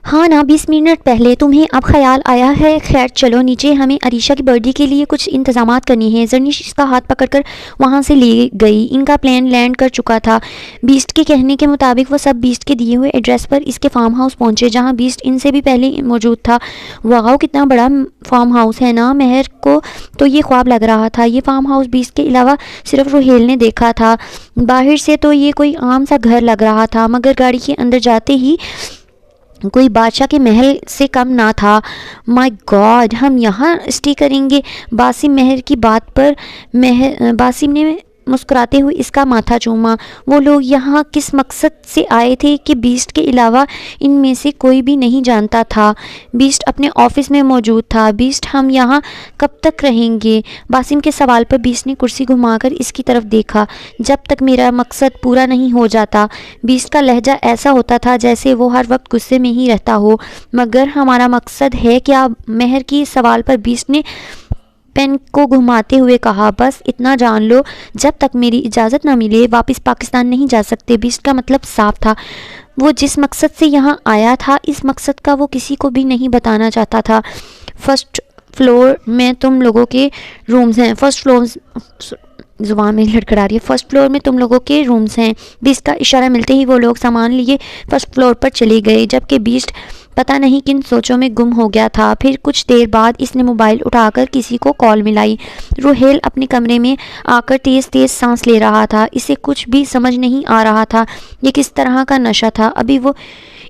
हाँ ना, 20 मिनट पहले तुम्हें अब ख्याल आया है? खैर चलो नीचे, हमें अरीशा की बर्थडे के लिए कुछ इंतजामात करनी है। जर्निश इसका हाथ पकड़कर वहाँ से ले गई। इनका प्लेन लैंड कर चुका था। बीस्ट के कहने के मुताबिक वो सब बीस्ट के दिए हुए एड्रेस पर इसके फार्म हाउस पहुँचे, जहाँ बीस्ट इनसे भी पहले मौजूद था। वाह, कितना बड़ा फार्म हाउस है ना। महर को तो ये ख्वाब लग रहा था। ये फार्म हाउस बीस्ट के अलावा सिर्फ रोहेल ने देखा था। बाहर से तो ये कोई आम सा घर लग रहा था, मगर गाड़ी के अंदर जाते ही कोई बादशाह के महल से कम ना था। माय गॉड, हम यहाँ स्टे करेंगे? बासिम महर की बात पर बासिम ने मुस्कुराते हुए इसका माथा चूमा। वो लोग यहाँ किस मकसद से आए थे कि बीस्ट के अलावा इनमें से कोई भी नहीं जानता था। बीस्ट अपने ऑफिस में मौजूद था। बीस्ट, हम यहाँ कब तक रहेंगे? बासिम के सवाल पर बीस्ट ने कुर्सी घुमाकर इसकी तरफ देखा। जब तक मेरा मकसद पूरा नहीं हो जाता। बीस्ट का लहजा ऐसा होता था जैसे वो हर वक्त गुस्से में ही रहता हो। मगर हमारा मकसद है क्या? महर की सवाल पर बीस्ट ने पेन को घुमाते हुए कहा। बस इतना जान लो, जब तक मेरी इजाज़त ना मिले वापस पाकिस्तान नहीं जा सकते। बीस्ट का मतलब साफ था। वो जिस मकसद से यहाँ आया था, इस मकसद का वो किसी को भी नहीं बताना चाहता था। फर्स्ट फ्लोर में तुम लोगों के रूम्स हैं। ज़ुबान में लड़खड़ा रही है। फर्स्ट फ्लोर में तुम लोगों के रूम्स हैं। बीस्ट का इशारा मिलते ही वो लोग सामान लिए फर्स्ट फ्लोर पर चले गए, जबकि बीस्ट पता नहीं किन सोचों में गुम हो गया था। फिर कुछ देर बाद इसने मोबाइल उठाकर किसी को कॉल मिलाई। रोहेल अपने कमरे में आकर तेज़ तेज़ सांस ले रहा था। इसे कुछ भी समझ नहीं आ रहा था ये किस तरह का नशा था। अभी वो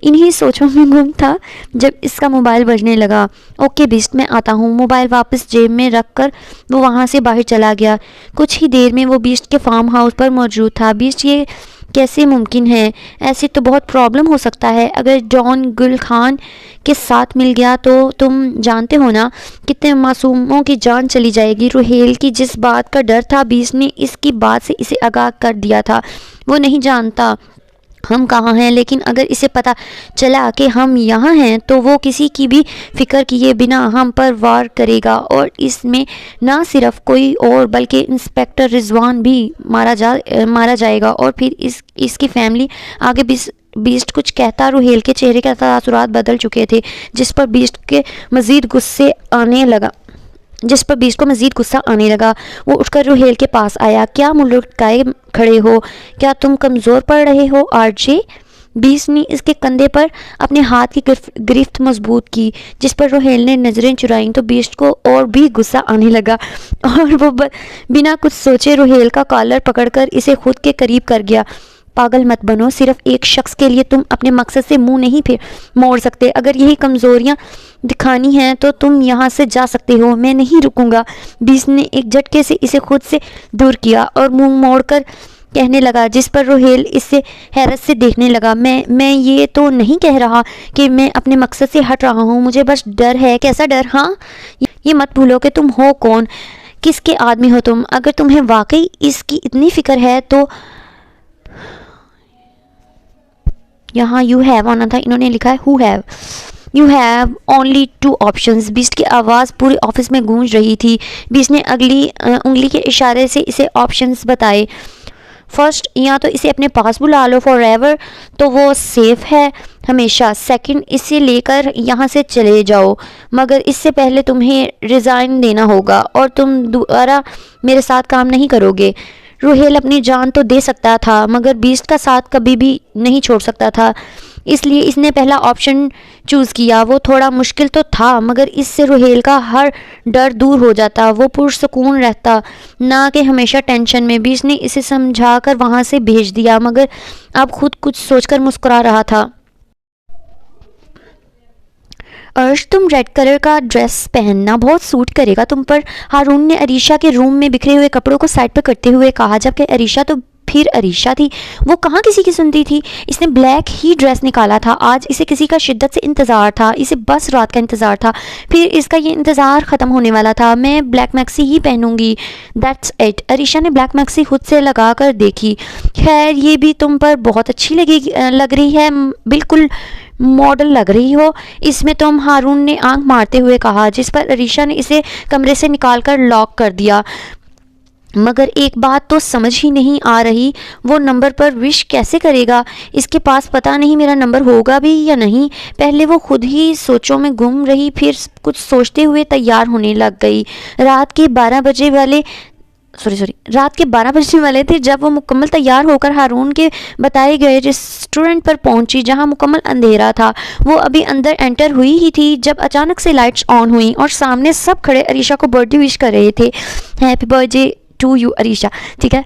इन्हीं सोचों में गुम था जब इसका मोबाइल बजने लगा। ओके बीस्ट, मैं आता हूँ। मोबाइल वापस जेब में रख कर वो वहाँ से बाहर चला गया। कुछ ही देर में वो बीस्ट के फार्म हाउस पर मौजूद था। बीस्ट, ये कैसे मुमकिन है? ऐसे तो बहुत प्रॉब्लम हो सकता है। अगर जॉन गुल खान के साथ मिल गया तो तुम जानते हो ना, कितने मासूमों की जान चली जाएगी। रोहेल की जिस बात का डर था, बीस्ट ने इसकी बात से इसे आगाह कर दिया था। वो नहीं जानता हम कहाँ हैं, लेकिन अगर इसे पता चला कि हम यहाँ हैं तो वो किसी की भी फिक्र किए बिना हम पर वार करेगा। और इसमें ना सिर्फ कोई और बल्कि इंस्पेक्टर रिजवान भी मारा जाएगा। और फिर इसकी फैमिली। आगे बीस्ट कुछ कहता, रोहेल के चेहरे के तासुरात बदल चुके थे, जिस पर बीस्ट को मज़ीद गुस्सा आने लगा। वो उठकर रोहेल के पास आया। क्या मुँह लटकाए खड़े हो? क्या तुम कमज़ोर पड़ रहे हो आरजे? बीस्ट ने इसके कंधे पर अपने हाथ की गिरफ्त मजबूत की, जिस पर रोहेल ने नज़रें चुराईं तो बीस्ट को और भी गुस्सा आने लगा और वो बिना कुछ सोचे रोहेल का कॉलर पकड़कर इसे खुद के करीब कर गया। पागल मत बनो। सिर्फ एक शख्स के लिए तुम अपने मकसद से मुंह नहीं फिर मोड़ सकते। अगर यही कमज़ोरियाँ दिखानी हैं तो तुम यहाँ से जा सकते हो। मैं नहीं रुकूंगा। बीस्ट ने एक झटके से इसे खुद से दूर किया और मुंह मोड़कर कहने लगा, जिस पर रोहेल इससे हैरत से देखने लगा। मैं ये तो नहीं कह रहा कि मैं अपने मकसद से हट रहा हूँ। मुझे बस डर है। कैसा डर? हाँ, ये मत भूलो कि तुम हो कौन, किसके आदमी हो तुम। अगर तुम्हें वाकई इसकी इतनी फ़िक्र है तो यहाँ यू हैव आना था, इन्होंने लिखा है who have. You have only 2 options. Beast की आवाज़ पूरे ऑफिस में गूंज रही थी। बीस्ट ने अगली उंगली के इशारे से इसे ऑप्शंस बताए। फर्स्ट, या तो इसे अपने पास बुला लो फॉर एवर, तो वो सेफ़ है हमेशा। सेकंड, इसे लेकर यहाँ से चले जाओ, मगर इससे पहले तुम्हें रिज़ाइन देना होगा और तुम दोबारा मेरे साथ काम नहीं करोगे। रोहेल अपनी जान तो दे सकता था, मगर बीस्ट का साथ कभी भी नहीं छोड़ सकता था, इसलिए इसने पहला ऑप्शन चूज़ किया। वो थोड़ा मुश्किल तो था, मगर इससे रोहेल का हर डर दूर हो जाता। वो पुरसुकून रहता, ना कि हमेशा टेंशन में। बीस्ट ने इसे समझाकर वहाँ से भेज दिया, मगर अब खुद कुछ सोचकर मुस्कुरा रहा था। अर्श, तुम रेड कलर का ड्रेस पहनना बहुत सूट करेगा तुम पर। हारून ने अरीशा के रूम में बिखरे हुए कपड़ों को साइड पर करते हुए कहा, जबकि अरीशा तो फिर अरीशा थी। वो कहाँ किसी की सुनती थी। इसने ब्लैक ही ड्रेस निकाला था। आज इसे किसी का शिद्दत से इंतज़ार था। इसे बस रात का इंतज़ार था। फिर इसका ये इंतज़ार ख़त्म होने वाला था। मैं ब्लैक मैक्सी ही पहनूंगी, दैट्स इट। अरीशा ने ब्लैक मैक्सी खुद से लगा कर देखी। खैर, ये भी तुम पर बहुत अच्छी लग रही है। बिल्कुल मॉडल लग रही हो इसमें तुम, हारून ने आंख मारते हुए कहा, जिस पर अरीशा ने इसे कमरे से निकालकर लॉक कर दिया। मगर एक बात तो समझ ही नहीं आ रही, वो नंबर पर विश कैसे करेगा। इसके पास पता नहीं मेरा नंबर होगा भी या नहीं। पहले वो खुद ही सोचों में गुम रही, फिर कुछ सोचते हुए तैयार होने लग गई। रात के 12 बजे वाले रात के 12 बजने वाले थे जब वो मुकम्मल तैयार होकर हारून के बताए गए रेस्टोरेंट पर पहुंची, जहां मुकम्मल अंधेरा था। वो अभी अंदर एंटर हुई ही थी जब अचानक से लाइट्स ऑन हुई और सामने सब खड़े अरीशा को बर्थडे विश कर रहे थे। Happy birthday to you Arisha, ठीक है,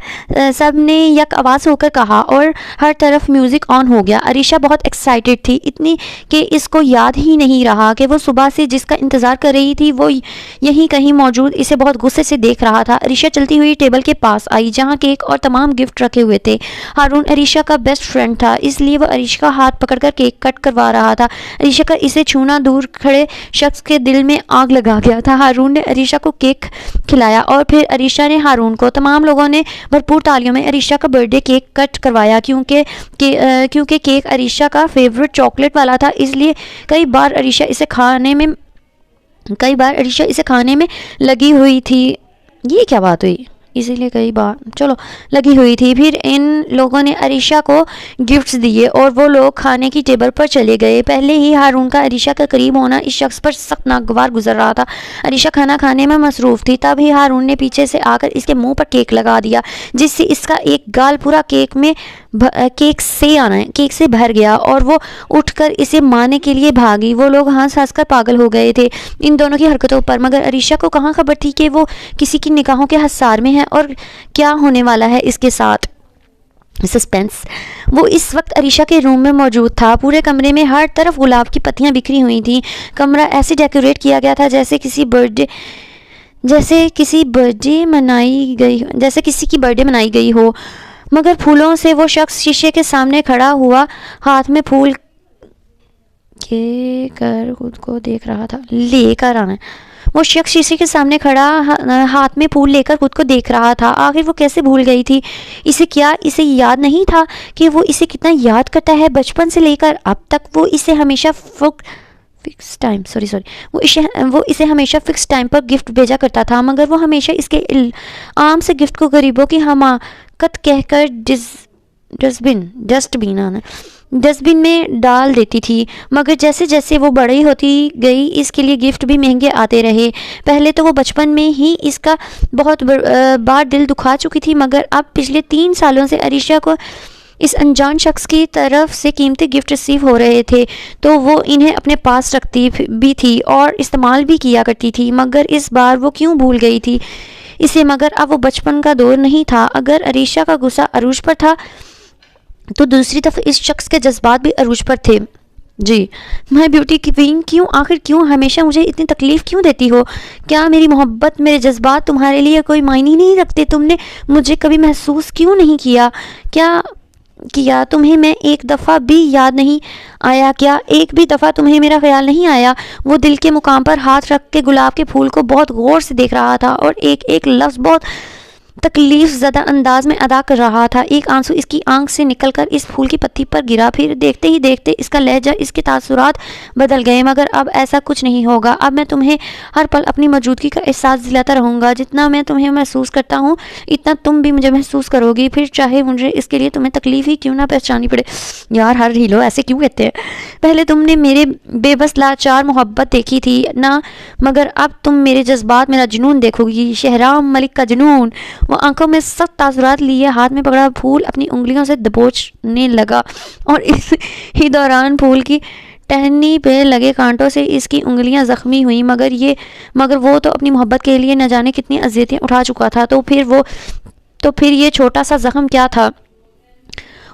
सब ने यक आवाज़ होकर कहा और हर तरफ म्यूज़िक ऑन हो गया। अरीशा बहुत एक्साइटेड थी, इतनी कि इसको याद ही नहीं रहा कि वो सुबह से जिसका इंतज़ार कर रही थी वो यहीं कहीं मौजूद इसे बहुत गुस्से से देख रहा था। अरीशा चलती हुई टेबल के पास आई जहाँ केक और तमाम गिफ्ट रखे हुए थे। हारून अरीशा का बेस्ट फ्रेंड था, इसलिए वह अरीशा का हाथ पकड़कर केक कट करवा रहा था। अरीशा का इसे छूना दूर खड़े शख्स के दिल में आग लगा गया था। हारून ने अरीशा को केक खिलाया और फिर अरीशा ने हारून को। तमाम लोगों ने भरपूर तालियों में अरीशा का बर्थडे केक कट करवाया क्योंकि केक अरीशा का फेवरेट चॉकलेट वाला था, इसलिए कई बार अरीशा इसे खाने में लगी हुई थी। ये क्या बात हुई, इसीलिए कई बार चलो लगी हुई थी। फिर इन लोगों ने अरीशा को गिफ्ट्स दिए और वो लोग खाने की टेबल पर चले गए। पहले ही हारून का अरीशा के करीब होना इस शख्स पर सख्त नागवार गुजर रहा था। अरीशा खाना खाने में मसरूफ़ थी, तब ही हारून ने पीछे से आकर इसके मुंह पर केक लगा दिया, जिससे इसका एक गाल पूरा केक से भर गया और वो उठकर इसे मारने के लिए भागी। वो लोग हंस कर पागल हो गए थे इन दोनों की हरकतों पर, मगर अरीशा को कहाँ खबर थी कि वो किसी की निगाहों के हसार में है और क्या होने वाला है इसके साथ। सस्पेंस। वो इस वक्त अरीशा के रूम में मौजूद था। पूरे कमरे में हर तरफ गुलाब की पत्तियां बिखरी हुई थीं। कमरा ऐसे डेकोरेट किया गया था जैसे किसी की बर्थडे मनाई गई हो, मगर फूलों से वो शख्स शीशे के सामने खड़ा हुआ हाथ में फूल के कर खुद को देख रहा था। लेकर आना, वो शख्स शीशे के सामने खड़ा हाथ में फूल लेकर खुद को देख रहा था। आखिर वो कैसे भूल गई थी इसे याद नहीं था कि वो इसे कितना याद करता है। बचपन से लेकर अब तक वो इसे हमेशा वो इसे हमेशा फिक्स टाइम पर गिफ्ट भेजा करता था, मगर वो हमेशा इसके आम से गिफ्ट को गरीबों की हमाकत कहकर डस्टबिन में डाल देती थी। मगर जैसे जैसे वो बड़ी होती गई इसके लिए गिफ्ट भी महंगे आते रहे। पहले तो वो बचपन में ही इसका बहुत बार दिल दुखा चुकी थी, मगर अब पिछले 3 सालों से अरीशा को इस अनजान शख्स की तरफ से कीमती गिफ्ट रिसीव हो रहे थे, तो वो इन्हें अपने पास रखती भी थी और इस्तेमाल भी किया करती थी। मगर इस बार वो क्यों भूल गई थी इसे। मगर अब वो बचपन का दौर नहीं था। अगर अरीशा का गुस्सा अरूज पर था तो दूसरी तरफ इस शख्स के जज्बात भी अरूज पर थे। जी, माय ब्यूटी क्वीन, क्यों हमेशा मुझे इतनी तकलीफ़ क्यों देती हो? क्या मेरी मोहब्बत, मेरे जज्बात तुम्हारे लिए कोई मायने नहीं रखते? तुमने मुझे कभी महसूस क्यों नहीं किया? तुम्हें मैं एक दफ़ा भी याद नहीं आया क्या? एक भी दफ़ा तुम्हें मेरा ख्याल नहीं आया? वो दिल के मुकाम पर हाथ रख के गुलाब के फूल को बहुत गौर से देख रहा था और एक एक लफ्ज़ बहुत तकलीफ ज़्यादा अंदाज में अदा कर रहा था। एक आंसू इसकी आंख से निकलकर इस फूल की पत्ती पर गिरा। फिर देखते ही देखते इसका लहजा, इसके तासुरात बदल गए। मगर अब ऐसा कुछ नहीं होगा। अब मैं तुम्हें हर पल अपनी मौजूदगी का एहसास दिलाता रहूँगा। जितना मैं तुम्हें महसूस करता हूँ इतना तुम भी मुझे महसूस करोगी, फिर चाहे मुझे इसके लिए तुम्हें तकलीफ़ ही क्यों ना पहचानी पड़े। यार हर हीरो ऐसे क्यों कहते हैं? पहले तुमने मेरे बेबस लाचार मोहब्बत देखी थी ना, मगर अब तुम मेरे जज्बात, मेरा जुनून देखोगी। शहराम मलिक का जुनून। वो आंखों में सख्त तासुरात लिए हाथ में पकड़ा फूल अपनी उंगलियों से दबोचने लगा और इस ही दौरान फूल की टहनी पे लगे कांटों से इसकी उंगलियां जख्मी हुई। मगर वो तो अपनी मोहब्बत के लिए न जाने कितनी अजियतें उठा चुका था। तो फिर ये छोटा सा जख्म क्या था?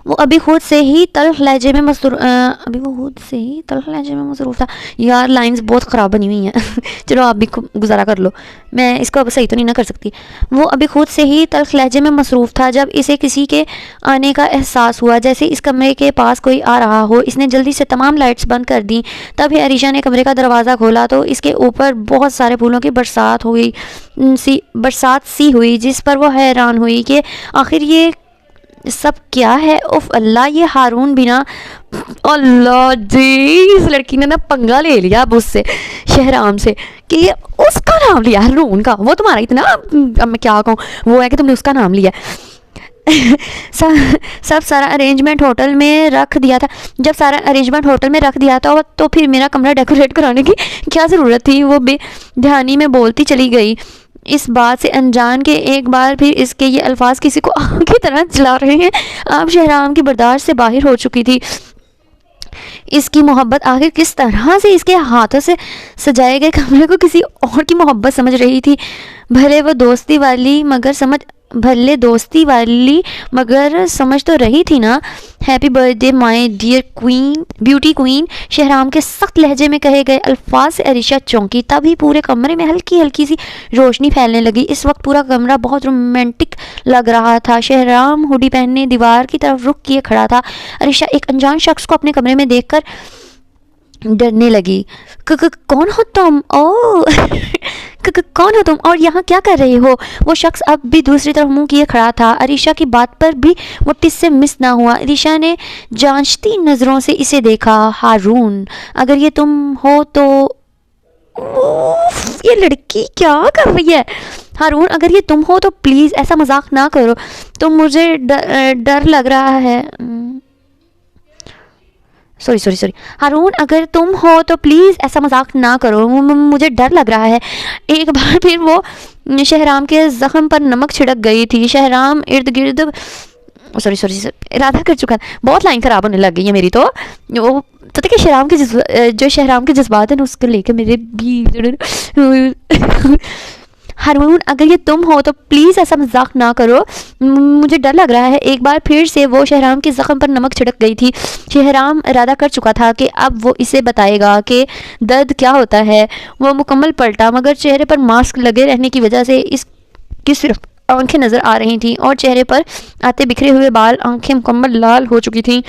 वो अभी खुद से ही तल्ख लहजे में मसरूफ़ था। यार लाइंस बहुत ख़राब बनी हुई हैं चलो आप भी गुजारा कर लो, मैं इसको अब सही तो नहीं ना कर सकती। वो अभी खुद से ही तल्ख लहजे में मसरूफ़ था जब इसे किसी के आने का एहसास हुआ, जैसे इस कमरे के पास कोई आ रहा हो। इसने जल्दी से तमाम लाइट्स बंद कर दी। तभी अरीशा ने कमरे का दरवाज़ा खोला तो इसके ऊपर बहुत सारे फूलों की बरसात सी हुई, जिस पर वो हैरान हुई कि आखिर ये सब क्या है? उफ अल्लाह, ये हारून भी ना, अल्लाह जी, इस लड़की ने ना पंगा ले लिया अब उससे, शहराम से, कि उसका नाम लिया हारून का। वो तुम्हारा इतना, अब मैं क्या कहूँ, वो है कि तुमने उसका नाम लिया। सब सारा अरेंजमेंट होटल में रख दिया था। जब सारा अरेंजमेंट होटल में रख दिया था तो फिर मेरा कमरा डेकोरेट कराने की क्या ज़रूरत थी? वो बेध्यानी में बोलती चली गई। इस बात से अनजान के एक बार फिर इसके ये अल्फाज किसी को आग की तरह जला रहे हैं। अब शहराम की बर्दाश्त से बाहर हो चुकी थी। इसकी मोहब्बत आखिर किस तरह से इसके हाथों से सजाए गए कमरे को किसी और की मोहब्बत समझ रही थी। भले दोस्ती वाली मगर समझ तो रही थी ना। Happy birthday my dear queen, beauty queen, Shahram के सख्त लहजे में कहे गए अल्फाज से अरीशा चौंकी। तभी पूरे कमरे में हल्की हल्की सी रोशनी फैलने लगी। इस वक्त पूरा कमरा बहुत रोमांटिक लग रहा था। शहराम हुडी पहनने दीवार की तरफ रुख किए खड़ा था। अरीशा एक अनजान शख्स को अपने कमरे में देखकर डरने लगी। कौन हो तुम? ओ कौन हो तुम और यहाँ क्या कर रहे हो? वो शख्स अब भी दूसरी तरफ मुंह किए खड़ा था। अरीशा की बात पर भी वो टिस से मिस ना हुआ। अरीशा ने जांचती नज़रों से इसे देखा। हारून, अगर ये तुम हो तो, ये लड़की क्या कर रही है? हारून, अगर ये तुम हो तो प्लीज़ ऐसा मजाक ना करो। तुम मुझे डर लग रहा है। सॉरी। हारून, अगर तुम हो तो प्लीज़ ऐसा मजाक ना करो, मुझे डर लग रहा है। एक बार फिर वो शहराम के ज़ख्म पर नमक छिड़क गई थी। शहराम इर्द गिर्द सॉरी इरादा कर चुका था। बहुत लाइन ख़राब होने लग गई है मेरी तो। वो पता कि शहराम के जो शहराम के जज्बात हैं उसको लेकर मेरे भी हारून, अगर ये तुम हो तो प्लीज़ ऐसा मजाक ना करो, मुझे डर लग रहा है। एक बार फिर से वो शहराम के ज़ख्म पर नमक छिड़क गई थी। शहराम इरादा कर चुका था कि अब वो इसे बताएगा कि दर्द क्या होता है। वो मुकम्मल पलटा, मगर चेहरे पर मास्क लगे रहने की वजह से इसकी सिर्फ आंखें नज़र आ रही थीं और चेहरे पर आते बिखरे हुए बाल, आंखें मुकम्मल लाल हो चुकी थीं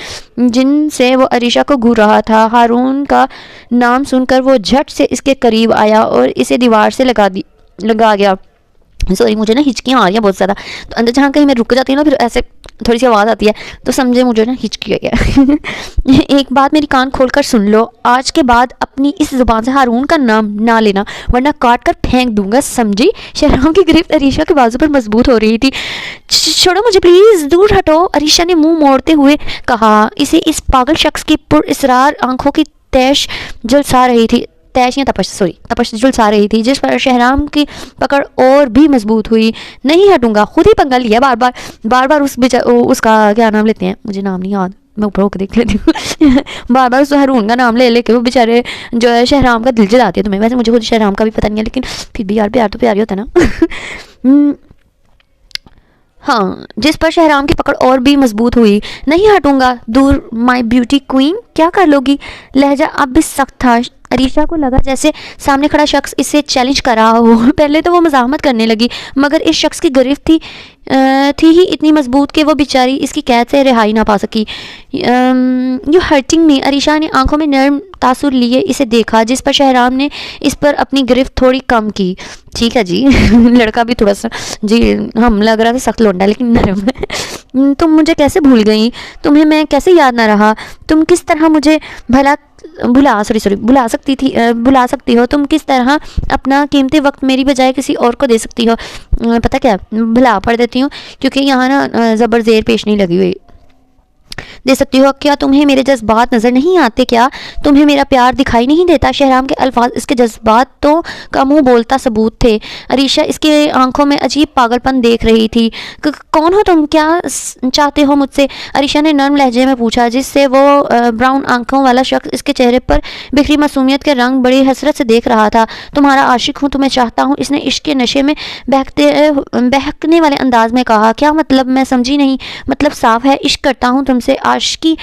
जिनसे वो अरीशा को घूर रहा था। हारून का नाम सुनकर वो झट से इसके करीब आया और इसे दीवार से लगा गया। सॉरी, मुझे ना हिचकियाँ आ रही हैं बहुत ज़्यादा, तो अंदर जहाँ कहीं मैं रुक जाती हूँ ना, फिर ऐसे थोड़ी सी आवाज़ आती है, तो समझे मुझे ना हिचकी है। एक बात मेरी कान खोलकर सुन लो, आज के बाद अपनी इस ज़ुबान से हारून का नाम ना लेना, वरना काट कर फेंक दूंगा, समझी? शहराम की गिरफ्त अरीशा के बाजू पर मजबूत हो रही थी। छोड़ो मुझे प्लीज़, दूर हटो, अरीशा ने मुँह मोड़ते हुए कहा। इसे इस पागल शख्स की पुरअसरार आंखों की तैश झुलसा रही थी। तपश झुलसा रही थी, जिस पर शहराम की पकड़ और भी मजबूत हुई। नहीं हटूंगा, खुद ही पंगा लिया बार बार उसका क्या नाम लेते हैं, मुझे नाम नहीं याद, मैं ऊपर होकर देख लेती हूँ। बार बार उस हारून का नाम ले लेके वो बेचारे जो है शहराम का दिल जलाती है तुम्हें। वैसे मुझे खुद शहराम का भी पता नहीं है, लेकिन फिर भी यार प्यार तो प्यार ही होता है ना। हाँ, जिस पर शहराम की पकड़ और भी मजबूत हुई। नहीं हटूंगा, दूर माय ब्यूटी क्वीन, क्या कर लोगी? लहजा अब भी सख्त था। अरीशा को लगा जैसे सामने खड़ा शख्स इसे चैलेंज कर रहा हो। पहले तो वो मज़ाहमत करने लगी, मगर इस शख्स की गिरफ्त थी ही इतनी मजबूत कि वो बेचारी इसकी कैद से रिहाई ना पा सकी। यू हर्टिंग मी, अरीशा ने आंखों में नर्म तासुर लिए इसे देखा, जिस पर शहराम ने इस पर अपनी गिरफ्त थोड़ी कम की। ठीक है जी। लड़का भी थोड़ा सा जी, हम लग रहा था सख्त लौंडा लेकिन नरम है। तुम मुझे कैसे भूल गई? तुम्हें मैं कैसे याद ना रहा? तुम किस तरह मुझे भुला सकती हो? तुम किस तरह अपना कीमती वक्त मेरी बजाय किसी और को दे सकती हो? पता क्या, भुला पड़ देती हूँ क्योंकि यहाँ ना ज़बर ज़ेर पेश नहीं लगी हुई। दे सकती हो? क्या तुम्हें मेरे जज्बात नज़र नहीं आते? क्या तुम्हें मेरा प्यार दिखाई नहीं देता? शहराम के अल्फाज इसके जज्बात तो का मुँह बोलता सबूत थे। अरीशा इसके आंखों में अजीब पागलपन देख रही थी। कौन हो तुम? क्या चाहते हो मुझसे? अरीशा ने नर्म लहजे में पूछा, जिससे वो ब्राउन आंखों वाला शख्स इसके चेहरे पर बिखरी मासूमियत के रंग बड़ी हसरत से देख रहा था। तुम्हारा आशिक हूँ, तुम्हें चाहता हूँ, इसने इश्क के नशे में बहकने वाले अंदाज में कहा। क्या मतलब? मैं समझी नहीं। मतलब साफ है, इश्क करता हूँ तुमसे, आशिकी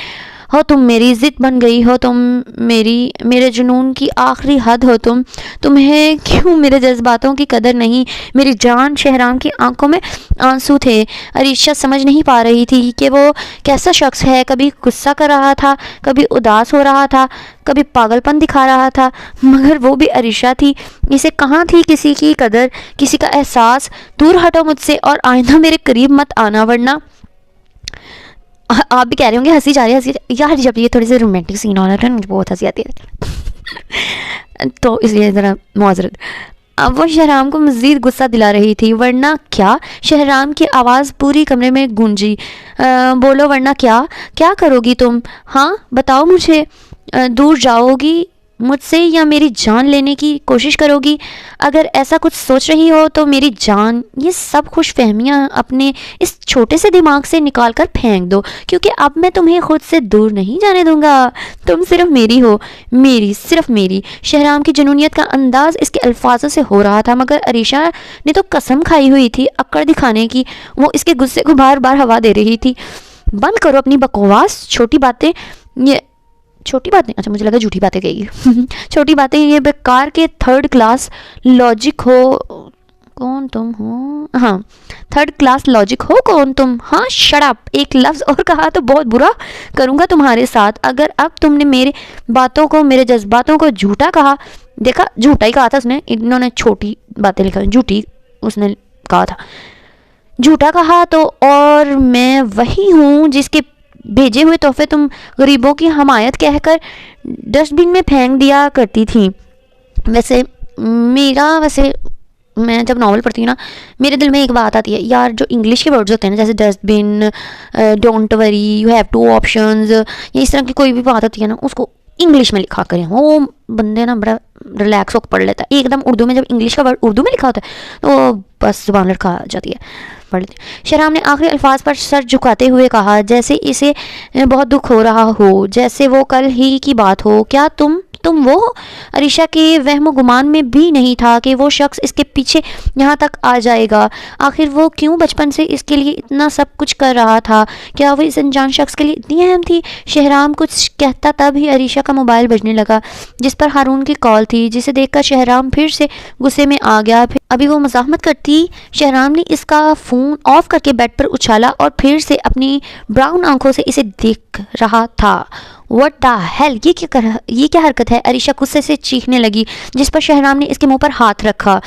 हो तुम, मेरी ज़िद बन गई हो तुम, मेरे जुनून की आखिरी हद हो तुम। तुम्हें क्यों मेरे जज्बातों की कदर नहीं, मेरी जान? शहराम की आंखों में आंसू थे। अरीशा समझ नहीं पा रही थी कि वो कैसा शख्स है। कभी गुस्सा कर रहा था, कभी उदास हो रहा था, कभी पागलपन दिखा रहा था, मगर वो भी अरीशा थी। इसे कहाँ थी किसी की कदर, किसी का एहसास? दूर हटो मुझसे और आइंदा मेरे करीब मत आना, वरना आप भी कह रहे होंगे हंसी जा रही है, हंसी यार, जब ये थोड़े से रोमांटिक सीन हो रहा था मुझे बहुत हंसी आती है तो इसलिए ज़रा माजरत। अब वो शहराम को मज़ीद गुस्सा दिला रही थी। वरना क्या? शहराम की आवाज़ पूरी कमरे में गूंजी। बोलो, वरना क्या? क्या करोगी तुम? हाँ बताओ मुझे। दूर जाओगी मुझसे या मेरी जान लेने की कोशिश करोगी? अगर ऐसा कुछ सोच रही हो तो मेरी जान, ये सब खुशफहमियाँ अपने इस छोटे से दिमाग से निकाल कर फेंक दो, क्योंकि अब मैं तुम्हें खुद से दूर नहीं जाने दूंगा। तुम सिर्फ मेरी हो, मेरी, सिर्फ मेरी। शहराम की जुनूनियत का अंदाज इसके अल्फाजों से हो रहा था, मगर अरीशा ने तो कसम खाई हुई थी अक्कड़ दिखाने की। वो इसके गुस्से को बार बार हवा दे रही थी। बंद करो अपनी बकवास, छोटी बातें, ये छोटी बातें, अच्छा मुझे लगा झूठी बातें कहेगी छोटी बातें, ये बेकार के थर्ड क्लास लॉजिक हो। कौन तुम हो? हाँ, थर्ड क्लास लॉजिक हो कौन तुम? हाँ शट अप। एक लफ्ज़ और कहा तो बहुत बुरा करूँगा तुम्हारे साथ। अगर अब तुमने मेरे बातों को, मेरे जज्बातों को झूठा कहा, देखा झूठा ही कहा था उसने, इन्होंने छोटी बातें लिखा, झूठी उसने कहा था, झूठा कहा तो, और मैं वही हूँ जिसके भेजे हुए तोहफे तुम गरीबों की हमायत कहकर डस्टबिन में फेंक दिया करती थी। वैसे मैं जब नावल पढ़ती हूँ ना, मेरे दिल में एक बात आती है यार, जो इंग्लिश के वर्ड्स होते हैं ना, जैसे dustbin, don't worry, you have two options, या इस तरह की कोई भी बात होती है ना, उसको इंग्लिश में लिखा करें। वो बंदे ना बड़ा रिलैक्स होकर पढ़ लेता है। एकदम उर्दू में, जब इंग्लिश का वर्ड उर्दू में लिखा होता है तो बस जुबान लड़खा जाती है, पढ़ लेते। शहराम ने आखिरी अल्फाज पर सर झुकाते हुए कहा, जैसे इसे बहुत दुख हो रहा हो, जैसे वो कल ही की बात हो। क्या तुम वो हो? अरीशा के वहम गुमान में भी नहीं था कि वो शख्स इसके पीछे यहाँ तक आ जाएगा। आखिर वो क्यों बचपन से इसके लिए इतना सब कुछ कर रहा था? क्या वो इस अनजान शख्स के लिए इतनी अहम थी? शहराम कुछ कहता तब ही अरीशा का मोबाइल बजने लगा, जिस पर हारून की कॉल थी, जिसे देखकर शहराम फिर से गुस्से में आ गया। अभी वो मज़ाहमत करती, शहराम ने इसका फ़ोन ऑफ करके बेड पर उछाला और फिर से अपनी ब्राउन आंखों से इसे देख रहा था। व्हाट द हेल, ये क्या हरकत है? अरीशा गुस्से से चीखने लगी, जिस पर शहराम ने इसके मुंह पर हाथ रखा।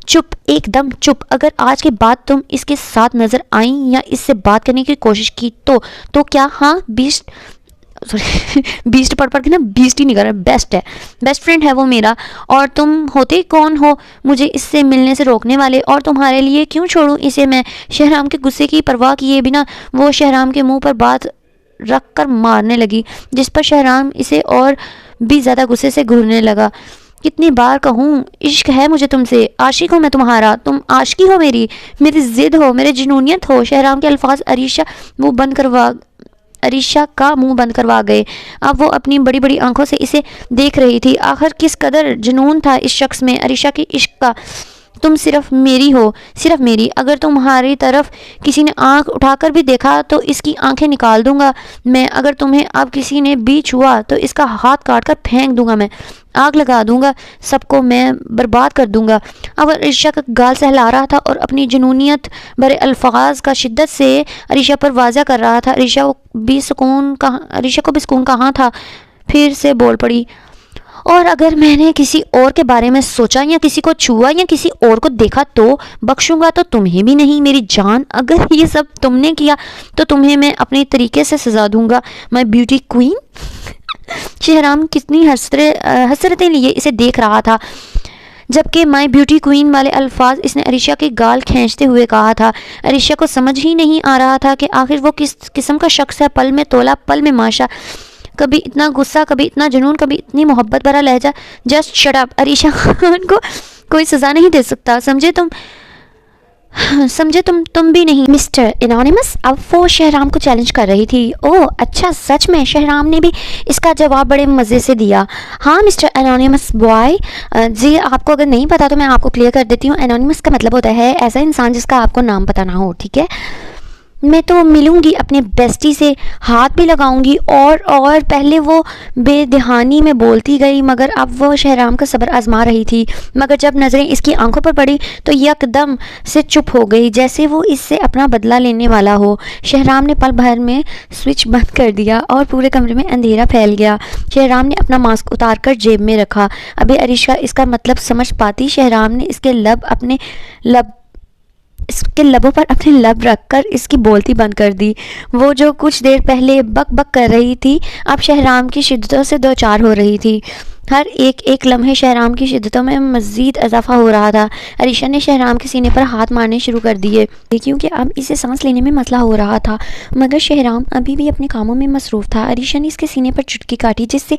चुप, एकदम चुप। अगर आज के बाद तुम इसके साथ नजर आई या इससे बात करने की कोशिश की तो क्या? हाँ, बीस्ट पढ़ के ना बीस्ट ही नहीं कर रहा, बेस्ट है, बेस्ट फ्रेंड है वो मेरा। और तुम होते कौन हो मुझे इससे मिलने से रोकने वाले? और तुम्हारे लिए क्यों छोड़ूं इसे मैं? शहराम के गुस्से की परवाह किए बिना वो शहराम के मुंह पर बात रख कर मारने लगी, जिस पर शहराम इसे और भी ज़्यादा गुस्से से घूरने लगा। कितनी बार कहूँ, इश्क है मुझे तुमसे, आशिक हूँ मैं तुम्हारा, तुम आशिकी हो मेरी ज़िद हो, मेरे जुनूनियत हो। शहराम के अल्फाज अरीशा का मुंह बंद करवा गए। अब वो अपनी बड़ी बड़ी आंखों से इसे देख रही थी। आखिर किस कदर जुनून था इस शख्स में, अरीशा के इश्क का। तुम सिर्फ मेरी हो, सिर्फ मेरी। अगर तुम्हारी तरफ किसी ने आंख उठाकर भी देखा तो इसकी आंखें निकाल दूंगा मैं। अगर तुम्हें अब किसी ने भी छुआ तो इसका हाथ काट कर फेंक दूंगा मैं, आग लगा दूंगा, सबको मैं बर्बाद कर दूंगा। अब अरीशा का गाल सहला रहा था और अपनी जुनूनियत भरे अल्फाज का शिद्दत से अरीशा पर वाज़ा कर रहा था। अरीशा को भी सुकून कहाँ था। फिर से बोल पड़ी, और अगर मैंने किसी और के बारे में सोचा या किसी को छुआ या किसी और को देखा तो बख्शूंगा तो तुम्हें भी नहीं मेरी जान। अगर ये सब तुमने किया तो तुम्हें मैं अपने तरीके से सजा दूंगा, माय ब्यूटी क्वीन। शहराम कितनी हसरतें लिए इसे देख रहा था, जबकि माय ब्यूटी क्वीन वाले अल्फाज इसने अरीशा के गाल खींचते हुए कहा था। अरीशा को समझ ही नहीं आ रहा था कि आखिर वो किस किस्म का शख्स है। पल में तोला, पल में माशा, कभी इतना गुस्सा, कभी इतना जुनून, कभी इतनी मोहब्बत भरा लहजा। Just shut up. Arisha Khan को कोई सज़ा नहीं दे सकता, समझे तुम भी नहीं मिस्टर एनोनिमस। अब वो शहराम को चैलेंज कर रही थी। ओह अच्छा, सच में? शहराम ने भी इसका जवाब बड़े मज़े से दिया। हाँ मिस्टर एनोनिमस बॉय जी, आपको अगर नहीं पता तो मैं आपको क्लियर कर देती हूँ। एनोनिमस का मतलब होता है ऐसा इंसान जिसका आपको नाम पता ना हो, ठीक है? मैं तो मिलूंगी अपने बेस्टी से, हाथ भी लगाऊंगी। और पहले वो बेदहानी में बोलती गई, मगर अब वो शहराम का सब्र आजमा रही थी। मगर जब नज़रें इसकी आंखों पर पड़ी तो यकदम से चुप हो गई, जैसे वो इससे अपना बदला लेने वाला हो। शहराम ने पल भर में स्विच बंद कर दिया और पूरे कमरे में अंधेरा फैल गया। शहराम ने अपना मास्क उतार कर जेब में रखा। अभी अरीशा इसका मतलब समझ पाती। शहराम ने इसके लब अपने लब इसके लबों पर अपने लब रखकर इसकी बोलती बंद कर दी। वो जो कुछ देर पहले बक बक कर रही थी अब शहराम की शिद्दतों से दो चार हो रही थी। हर एक एक लम्हे शहराम की शिद्दतों में मज़ीद इजाफा हो रहा था। अरीशा ने शहराम के सीने पर हाथ मारने शुरू कर दिए क्योंकि अब इसे सांस लेने में मसला हो रहा था, मगर शहराम अभी भी अपने कामों में मसरूफ़ था। अरीशा ने इसके सीने पर चुटकी काटी जिससे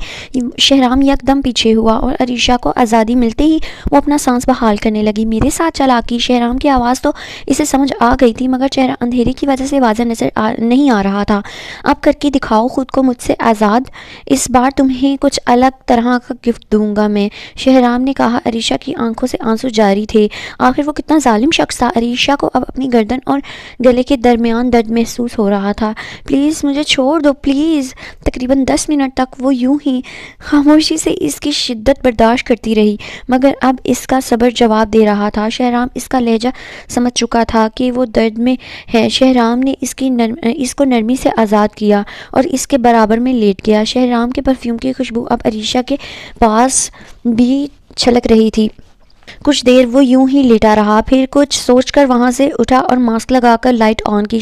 शहराम यकदम पीछे हुआ और अरीशा को आज़ादी मिलते ही वो अपना सांस बहाल करने लगी। मेरे साथ चालाकी, शहराम की आवाज़ तो इसे समझ आ गई थी, मगर चेहरा अंधेरे की वजह से वाज़ह नज़र नहीं आ रहा था। अब करके दिखाओ खुद को मुझसे आज़ाद, इस बार तुम्हें कुछ अलग तरह का गिफ्ट दूंगा मैं, शहराम ने कहा। अरीशा की आंखों से आंसू जारी थे। आखिर वो कितना जालिम शख्स था। अरीशा को अब अपनी गर्दन और गले के दरमियान दर्द महसूस हो रहा था। प्लीज़ मुझे छोड़ दो प्लीज़। तकरीबन 10 मिनट तक वो यूं ही खामोशी से इसकी शिद्दत बर्दाश्त करती रही, मगर अब इसका सब्र जवाब दे रहा था। शहराम इसका लहजा समझ चुका था कि वो दर्द में है। शहराम ने इसको नरमी से आज़ाद किया और इसके बराबर में लेट गया। शहराम के परफ्यूम की खुशबू अब अरीशा के पास भी छलक रही थी। कुछ देर वो यूं ही लेटा रहा, फिर कुछ सोचकर वहाँ से उठा और मास्क लगाकर लाइट ऑन की।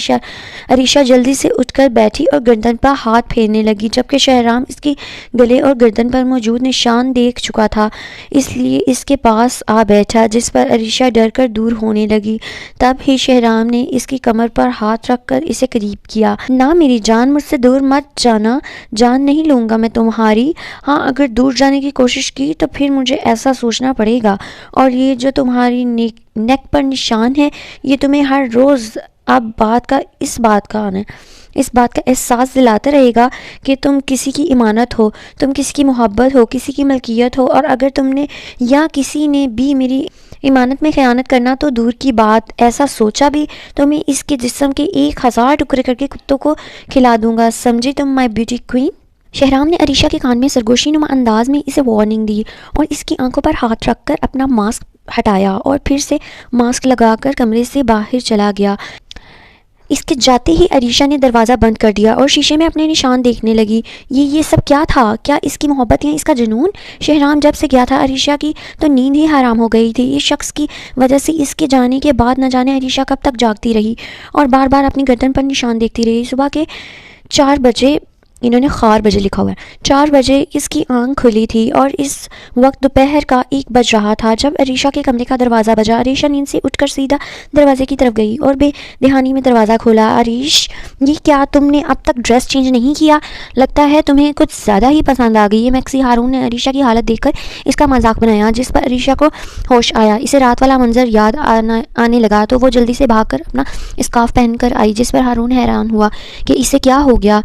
अरीशा जल्दी से उठकर बैठी और गर्दन पर हाथ फेरने लगी, जबकि शहराम इसकी गले और गर्दन पर मौजूद निशान देख चुका था, इसलिए इसके पास आ बैठा, जिस पर अरीशा डर कर दूर होने लगी। तब ही शहराम ने इसकी कमर पर हाथ रखकर इसे करीब किया। ना मेरी जान, मुझसे दूर मत जाना, जान नहीं लूँगा मैं तुम्हारी। हाँ, अगर दूर जाने की कोशिश की तो फिर मुझे ऐसा सोचना पड़ेगा, और ये जो तुम्हारी नेक पर निशान है ये तुम्हें हर रोज़ इस बात का एहसास दिलाता रहेगा कि तुम किसी की इमानत हो, तुम किसी की मोहब्बत हो, किसी की मलकियत हो, और अगर तुमने या किसी ने भी मेरी इमानत में ख़यानत करना तो दूर की बात, ऐसा सोचा भी तो मैं इसके जिस्म के 1000 टुकड़े करके कुत्तों को खिला दूंगा, समझी तुम माई ब्यूटी क्वीन। शहराम ने अरीशा के कान में सरगोशी नुमा अंदाज में इसे वार्निंग दी और इसकी आंखों पर हाथ रखकर अपना मास्क हटाया और फिर से मास्क लगाकर कमरे से बाहर चला गया। इसके जाते ही अरीशा ने दरवाज़ा बंद कर दिया और शीशे में अपने निशान देखने लगी। ये सब क्या था? क्या इसकी मोहब्बत या इसका जुनून? शहराम जब से गया था अरीशा की तो नींद ही हराम हो गई थी। इस शख्स की वजह से इसके जाने के बाद न जाने अरीशा कब तक जागती रही और बार बार अपनी गर्दन पर निशान देखती रही। सुबह के 4 बजे, इन्होंने खार बजे लिखा हुआ है, 4 बजे इसकी आंख खुली थी और इस वक्त दोपहर का 1 बज रहा था जब अरीशा के कमरे का दरवाज़ा बजा। अरीशा नींद से उठकर सीधा दरवाजे की तरफ गई और बेदहानी में दरवाज़ा खोला। अरीश, ये क्या, तुमने अब तक ड्रेस चेंज नहीं किया? लगता है तुम्हें कुछ ज़्यादा ही पसंद आ गई है। मैक्सी हारून ने अरीशा की हालत देखकर इसका मजाक बनाया, जिस पर अरीशा को होश आया। इसे रात वाला मंजर याद आने लगा तो वो जल्दी से भागकर अपना स्कार्फ पहनकर आई, जिस पर हारून हैरान हुआ कि इसे क्या हो गया।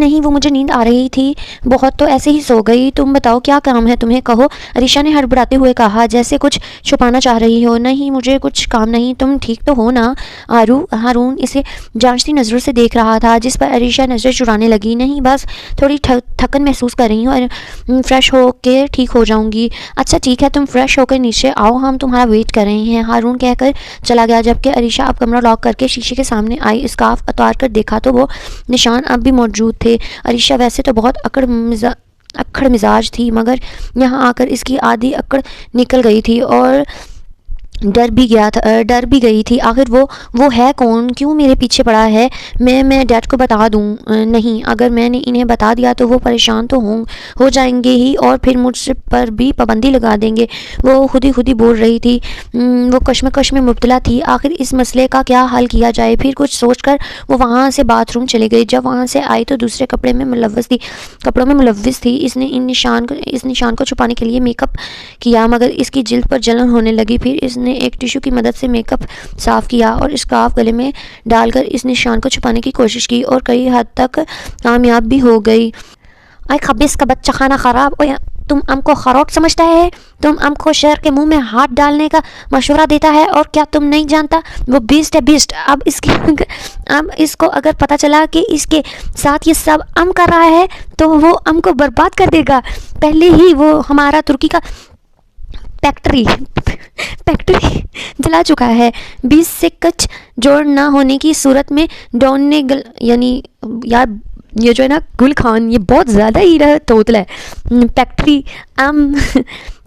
नहीं, वो मुझे नींद आ रही थी बहुत, तो ऐसे ही सो गई। तुम बताओ क्या काम है तुम्हें, कहो, अरीशा ने हड़बड़ाते हुए कहा, जैसे कुछ छुपाना चाह रही हो। नहीं, मुझे कुछ काम नहीं, तुम ठीक तो हो ना? हारून इसे जांचती नज़रों से देख रहा था, जिस पर अरीशा नज़रें चुराने लगी। नहीं, बस थोड़ी थकन महसूस कर रही हूँ और फ्रेश होकर ठीक हो जाऊँगी। अच्छा ठीक है, तुम फ्रेश होकर नीचे आओ, हम तुम्हारा वेट कर रहे हैं, हारून कहकर चला गया। जबकि अरीशा अब कमरा लॉक करके शीशे के सामने आई, स्कार्फ उतार कर देखा तो वो निशान अब भी मौजूद थे। अरीशा वैसे तो बहुत अक्खड़ मिजाज थी, मगर यहाँ आकर इसकी आधी अक्ड़ निकल गई थी और डर भी गई थी। आखिर वो है कौन, क्यों मेरे पीछे पड़ा है? मैं डैड को बता दूं? नहीं, अगर मैंने इन्हें बता दिया तो वो परेशान तो हो जाएंगे ही और फिर मुझ पर भी पाबंदी लगा देंगे। वो खुद ही बोल रही थी। वो कश्मकश में मुब्तला थी। आखिर इस मसले का क्या हल किया जाए? फिर कुछ सोचकर वो वहाँ से बाथरूम चली गई। जब वहाँ से आई तो दूसरे कपड़ों में मुलव्वस थी। इसने इस निशान को छुपाने के लिए मेकअप किया, मगर इसकी जिल्द पर जलन होने लगी। फिर इसने एक टिश्यू की मदद से मेकअप साफ किया और स्कार्फ गले में डालकर इस निशान को छुपाने की कोशिश की और कई हद तक कामयाब भी हो गई। आई खबीस का बच्चा खाना खराब, तुम हमको खरोट समझता है? तुम हमको शेर के मुंह में हाथ डालने का मशवरा देता है, और क्या तुम नहीं जानता वो बीस्ट है, बीस्ट। अब इसको अगर पता चला कि इसके साथ ये सब कर रहा है तो वो हमको बर्बाद कर देगा। पहले ही वो हमारा तुर्की का फैक्ट्री जला चुका है। 20 से कुछ जोड़ ना होने की सूरत में डॉन ने यानी यार ये जो है ना गुल खान, ये बहुत ज़्यादा ही तोतला है। फैक्ट्री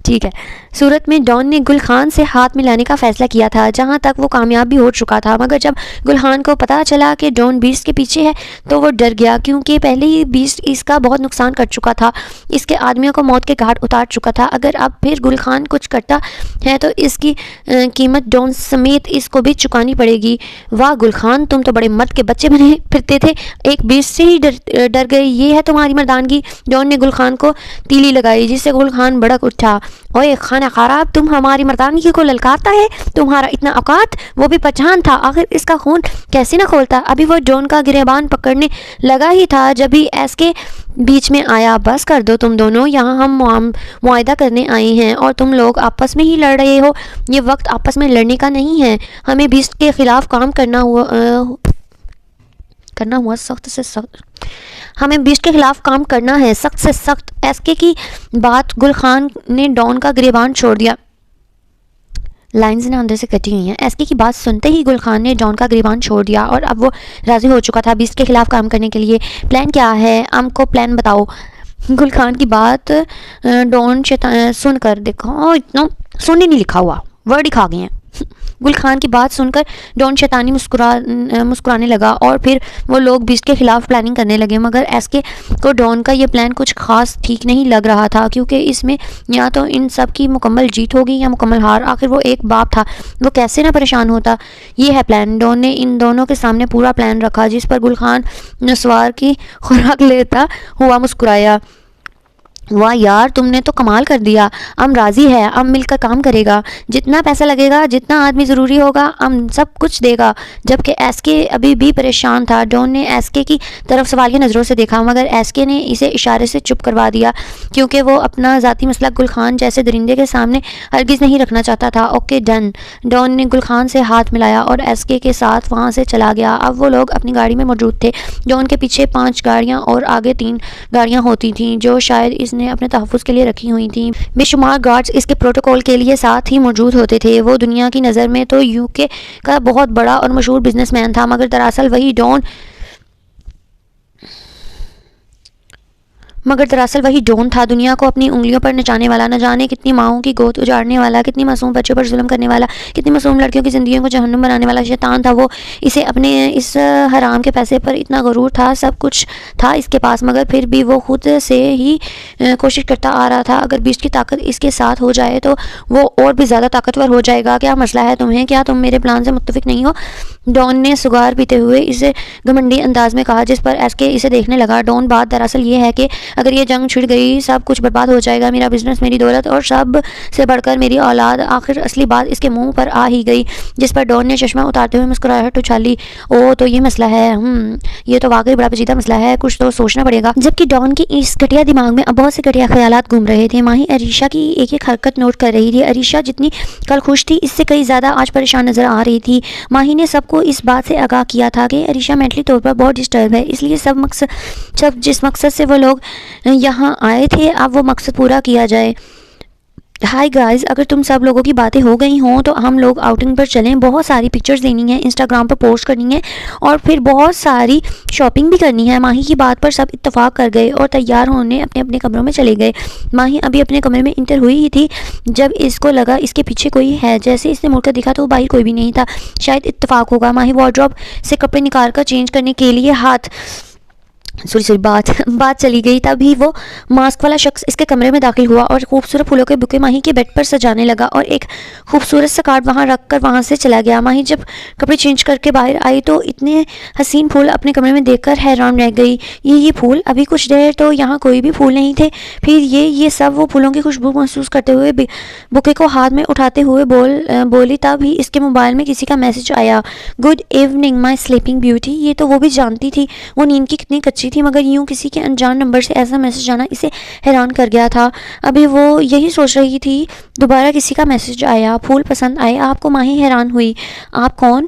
ठीक है। सूरत में डॉन ने गुल खान से हाथ मिलाने का फैसला किया था, जहां तक वो कामयाब भी हो चुका था। मगर जब गुल खान को पता चला कि डॉन बीस्ट के पीछे है तो वो डर गया, क्योंकि पहले ही बीस्ट इसका बहुत नुकसान कर चुका था, इसके आदमियों को मौत के घाट उतार चुका था। अगर अब फिर गुल खान कुछ करता है तो इसकी कीमत डॉन समेत इसको भी चुकानी पड़ेगी। वाह गुल खान, तुम तो बड़े मर्द के बच्चे बने फिरते थे, एक बीस्ट से ही डर गए, ये है तुम्हारी मर्दानगी। डॉन ने गुल खान को तीली लगाई, जिससे गुल खान भड़क उठा। ओए खाना खराब, तुम हमारी मर्दानगी को ललकारता है, तुम्हारा इतना औकात, वो भी पहचान था, आखिर इसका खून कैसे न खोलता। अभी वो डॉन का गिरेबान पकड़ने लगा ही था जब ही एसके बीच में आया। बस कर दो तुम दोनों, यहाँ हम मुआयदा करने आए हैं और तुम लोग आपस में ही लड़ रहे हो। ये वक्त आपस में लड़ने का नहीं है, हमें बीस्ट के खिलाफ काम करना हुआ सख्त से सख्त, हमें बीस्ट के खिलाफ काम करना है, सख्त से सख्त। एसके की बात गुल खान ने डॉन का गिरेबान छोड़ दिया। लाइन्स ना अंदर से कटी हुई हैं। एसके की बात सुनते ही गुल खान ने डॉन का गिरेबान छोड़ दिया और अब वो राजी हो चुका था बीस्ट के खिलाफ काम करने के लिए। प्लान क्या है, हमको प्लान बताओ। गुल खान की बात डॉन सुनकर, देखो इतना सुनने नहीं लिखा हुआ, वर्ड ही खा गए हैं। गुल खान की बात सुनकर डॉन शैतानी मुस्कुराने लगा और फिर वो लोग बीस्ट के खिलाफ प्लानिंग करने लगे। मगर एसके को डॉन का ये प्लान कुछ खास ठीक नहीं लग रहा था, क्योंकि इसमें या तो इन सब की मुकम्मल जीत होगी या मुकम्मल हार। आखिर वो एक बाप था, वो कैसे ना परेशान होता। ये है प्लान। डॉन ने इन दोनों के सामने पूरा प्लान रखा, जिस पर गुल खान नस्वार की खुराक लेता हुआ मुस्कुराया। वाह यार, तुमने तो कमाल कर दिया, हम राज़ी है, हम मिलकर काम करेगा, जितना पैसा लगेगा, जितना आदमी ज़रूरी होगा, हम सब कुछ देगा। जबकि एसके अभी भी परेशान था। डॉन ने एसके की तरफ सवालिया नज़रों से देखा, मगर एसके ने इसे इशारे से चुप करवा दिया, क्योंकि वो अपना ज़ाती मसला गुल खान जैसे दरिंदे के सामने हरगिज़ नहीं रखना चाहता था। Okay done. डॉन ने गुल खान से हाथ मिलाया और एसके के साथ वहाँ से चला गया। अब वो लोग अपनी गाड़ी में मौजूद थे। डॉन के पीछे 5 गाड़ियाँ और आगे 3 गाड़ियाँ होती थीं, जो शायद इसने अपने तहफ़्फ़ुज़ के लिए रखी हुई थी। बेशुमार गार्ड्स इसके प्रोटोकॉल के लिए साथ ही मौजूद होते थे। वो दुनिया की नज़र में तो यूके का बहुत बड़ा और मशहूर बिजनेसमैन था, मगर दरअसल वही डॉन था, दुनिया को अपनी उंगलियों पर नचाने वाला, न जाने कितनी माओं की गोद उजाड़ने वाला, कितनी मासूम बच्चों पर जुल्म करने वाला, कितनी मासूम लड़कियों की ज़िंदगियों को जहन्नुम बनाने वाला शैतान था वो। इसे अपने इस हराम के पैसे पर इतना गुरूर था, सब कुछ था इसके पास, मगर फिर भी वो खुद से ही कोशिश करता आ रहा था। अगर बीस्ट की ताकत इसके साथ हो जाए तो वो और भी ज़्यादा ताकतवर हो जाएगा। क्या मसला है तुम्हें, क्या तुम मेरे प्लान से मुत्तफिक नहीं हो? डॉन ने सिगार पीते हुए इसे घमंडी अंदाज में कहा, जिस पर एसके इसे देखने लगा। डॉन, बात दरअसल ये है कि अगर ये जंग छिड़ गई, सब कुछ बर्बाद हो जाएगा, मेरा बिजनेस, मेरी दौलत और सब से बढ़कर मेरी औलाद। आखिर असली बात इसके मुंह पर आ ही गई, जिस पर डॉन ने चश्मा उतारते हुए मुस्कुराहट उछाली। ओ तो ये मसला है, ये तो वाकई बड़ा पेचीदा मसला है, कुछ तो सोचना पड़ेगा। जबकि डॉन की इस घटिया दिमाग में अब बहुत से घटिया ख्यालात घूम रहे थे। माही अरीशा की एक एक हरकत नोट कर रही थी। अरीशा जितनी कल खुश थी, इससे कई ज़्यादा आज परेशान नजर आ रही थी। माही ने सबको इस बात से आगाह किया था कि अरीशा मेंटली तौर पर बहुत डिस्टर्ब है, इसलिए सब जिस मकसद से वो लोग यहाँ आए थे, अब वो मकसद पूरा किया जाए। हाय गाइस, अगर तुम सब लोगों की बातें हो गई हों तो हम लोग आउटिंग पर चलें। बहुत सारी पिक्चर्स लेनी है, इंस्टाग्राम पर पोस्ट करनी है और फिर बहुत सारी शॉपिंग भी करनी है। माही की बात पर सब इत्तेफाक कर गए और तैयार होने अपने अपने कमरों में चले गए। माही अभी अपने कमरे में इंटर हुई ही थी जब इसको लगा इसके पीछे कोई है। जैसे इसने मुड़कर देखा तो बाहर कोई भी नहीं था, शायद इत्तेफाक होगा। माही वार्डरोब से कपड़े निकाल कर चेंज करने के लिए बात चली गई। तभी वो मास्क वाला शख्स इसके कमरे में दाखिल हुआ और खूबसूरत फूलों के बुके माही के बेड पर सजाने लगा और एक खूबसूरत सा कार्ड वहाँ रख कर वहाँ से चला गया। माही जब कपड़े चेंज करके बाहर आई तो इतने हसीन फूल अपने कमरे में देखकर हैरान रह गई। ये फूल, अभी कुछ देर तो यहाँ कोई भी फूल नहीं थे, फिर ये सब। वो फूलों की खुशबू महसूस करते हुए बुके को हाथ में उठाते हुए बोली। तभी इसके मोबाइल में किसी का मैसेज आया, good evening my sleeping beauty. ये तो वो भी जानती थी वो नींद की कितनी कच्ची थी, मगर यूं किसी के अनजान नंबर से ऐसा मैसेज आना इसे हैरान कर गया था। अभी वो यही सोच रही थी, दोबारा किसी का मैसेज आया, फूल पसंद आए आपको? माही हैरान हुई। आप कौन?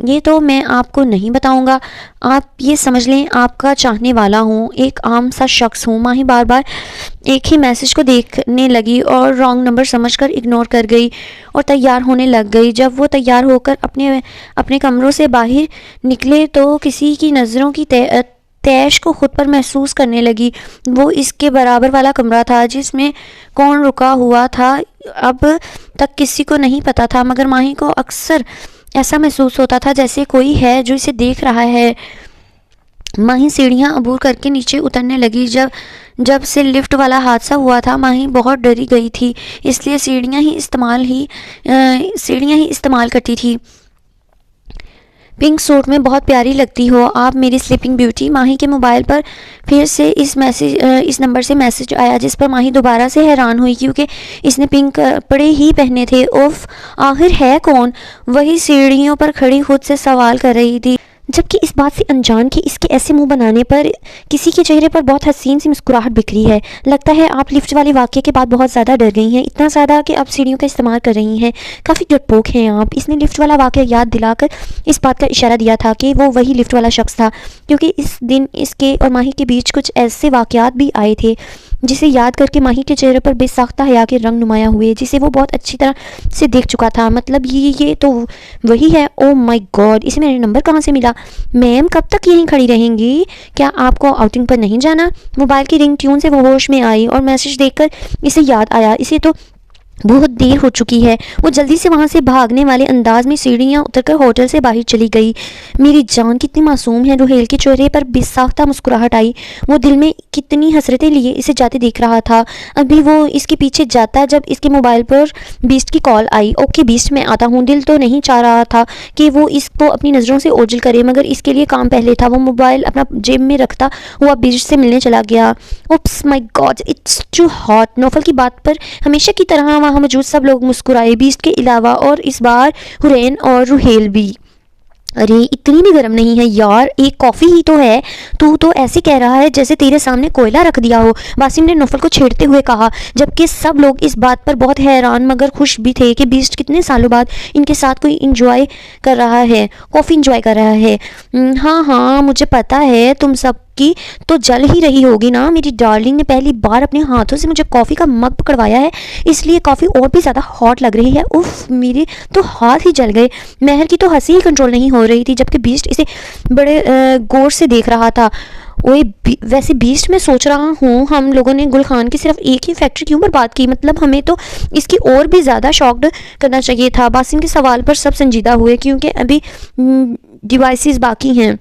ये तो मैं आपको नहीं बताऊंगा, आप ये समझ लें आपका चाहने वाला हूँ, एक आम सा शख्स हूँ। माही बार बार एक ही मैसेज को देखने लगी और रॉन्ग नंबर समझकर इग्नोर कर गई और तैयार होने लग गई। जब वो तैयार होकर अपने कमरों से बाहर निकले तो किसी की नज़रों की तैश को खुद पर महसूस करने लगी। वो इसके बराबर वाला कमरा था जिसमें कौन रुका हुआ था अब तक किसी को नहीं पता था, मगर माही को अक्सर ऐसा महसूस होता था जैसे कोई है जो इसे देख रहा है। माही सीढ़ियाँ अबूर करके नीचे उतरने लगी। जब से लिफ्ट वाला हादसा हुआ था माही बहुत डरी गई थी, इसलिए सीढ़ियाँ ही इस्तेमाल करती थी। पिंक सूट में बहुत प्यारी लगती हो आप मेरी स्लीपिंग ब्यूटी। माही के मोबाइल पर फिर से इस नंबर से मैसेज आया, जिस पर माही दोबारा से हैरान हुई क्योंकि इसने पिंक कपड़े ही पहने थे। उफ, आखिर है कौन? वही सीढ़ियों पर खड़ी खुद से सवाल कर रही थी, जबकि इस बात से अनजान कि इसके ऐसे मुंह बनाने पर किसी के चेहरे पर बहुत हसीन सी मुस्कुराहट बिखरी है। लगता है आप लिफ्ट वाले वाक़ये के बाद बहुत ज़्यादा डर गई हैं, इतना ज़्यादा कि आप सीढ़ियों का इस्तेमाल कर रही हैं। काफ़ी डरपोक हैं आप। इसने लिफ्ट वाला वाक़या याद दिलाकर इस बात का इशारा दिया था कि वो वही लिफ्ट वाला शख्स था, क्योंकि इस दिन इसके और माही के बीच कुछ ऐसे वाक़यात भी आए थे जिसे याद करके माही के चेहरे पर बेसाख्ता हया के रंग नुमाया हुए, जिसे वो बहुत अच्छी तरह से देख चुका था। मतलब ये तो वही है। ओह माय गॉड, इसे मेरा नंबर कहाँ से मिला? मैम कब तक यहीं खड़ी रहेंगी? क्या आपको आउटिंग पर नहीं जाना? मोबाइल की रिंग ट्यून से वो होश में आई और मैसेज देखकर इसे याद आया इसे तो बहुत देर हो चुकी है। वो जल्दी से वहाँ से भागने वाले अंदाज में सीढ़ियाँ उतरकर होटल से बाहर चली गई। मेरी जान कितनी मासूम है। रुहेल के चेहरे पर बेसाख्ता मुस्कुराहट आई। वो दिल में कितनी हसरतें लिए इसे जाते देख रहा था। अभी वो इसके पीछे जाता जब इसके मोबाइल पर बीस्ट की कॉल आई। ओके बीस्ट, मैं आता हूँ। दिल तो नहीं चाह रहा था कि वो इसको अपनी नज़रों से ओझल करे, मगर इसके लिए काम पहले था। वो मोबाइल अपना जेब में रखता हुआ बीस्ट से मिलने चला गया। Oops my god, it's too hot. Naufal की बात पर हमेशा की तरह वहाँ मौजूद सब लोग मुस्कुराए, बीस्ट के अलावा, और इस बार हुरैन और रुहेल भी। अरे इतनी भी गर्म नहीं है यार, एक कॉफ़ी ही तो है। तू तो ऐसे कह रहा है जैसे तेरे सामने कोयला रख दिया हो, बासिम ने नौफल को छेड़ते हुए कहा, जबकि सब लोग इस बात पर बहुत हैरान मगर खुश भी थे कि बीस्ट कितने सालों बाद इनके साथ कोई इंजॉय कर रहा है, कॉफ़ी इंजॉय कर रहा है। हाँ हाँ मुझे पता है तुम सब की तो जल ही रही होगी ना। मेरी डार्लिंग ने पहली बार अपने हाथों से मुझे कॉफ़ी का मग पकड़वाया है, इसलिए कॉफ़ी और भी ज़्यादा हॉट लग रही है। उफ, मेरे तो हाथ ही जल गए। महर की तो हंसी ही कंट्रोल नहीं हो रही थी, जबकि बीस्ट इसे बड़े गौर से देख रहा था। ओए वैसे बीस्ट, मैं सोच रहा हूँ हम लोगों ने गुल खान की सिर्फ एक ही फैक्ट्री क्यों बर्बाद की? मतलब हमें तो इसकी और भी ज़्यादा शॉक्ड करना चाहिए था। बासिम के सवाल पर सब संजीदा हुए क्योंकि अभी डिवाइसेस बाकी हैं,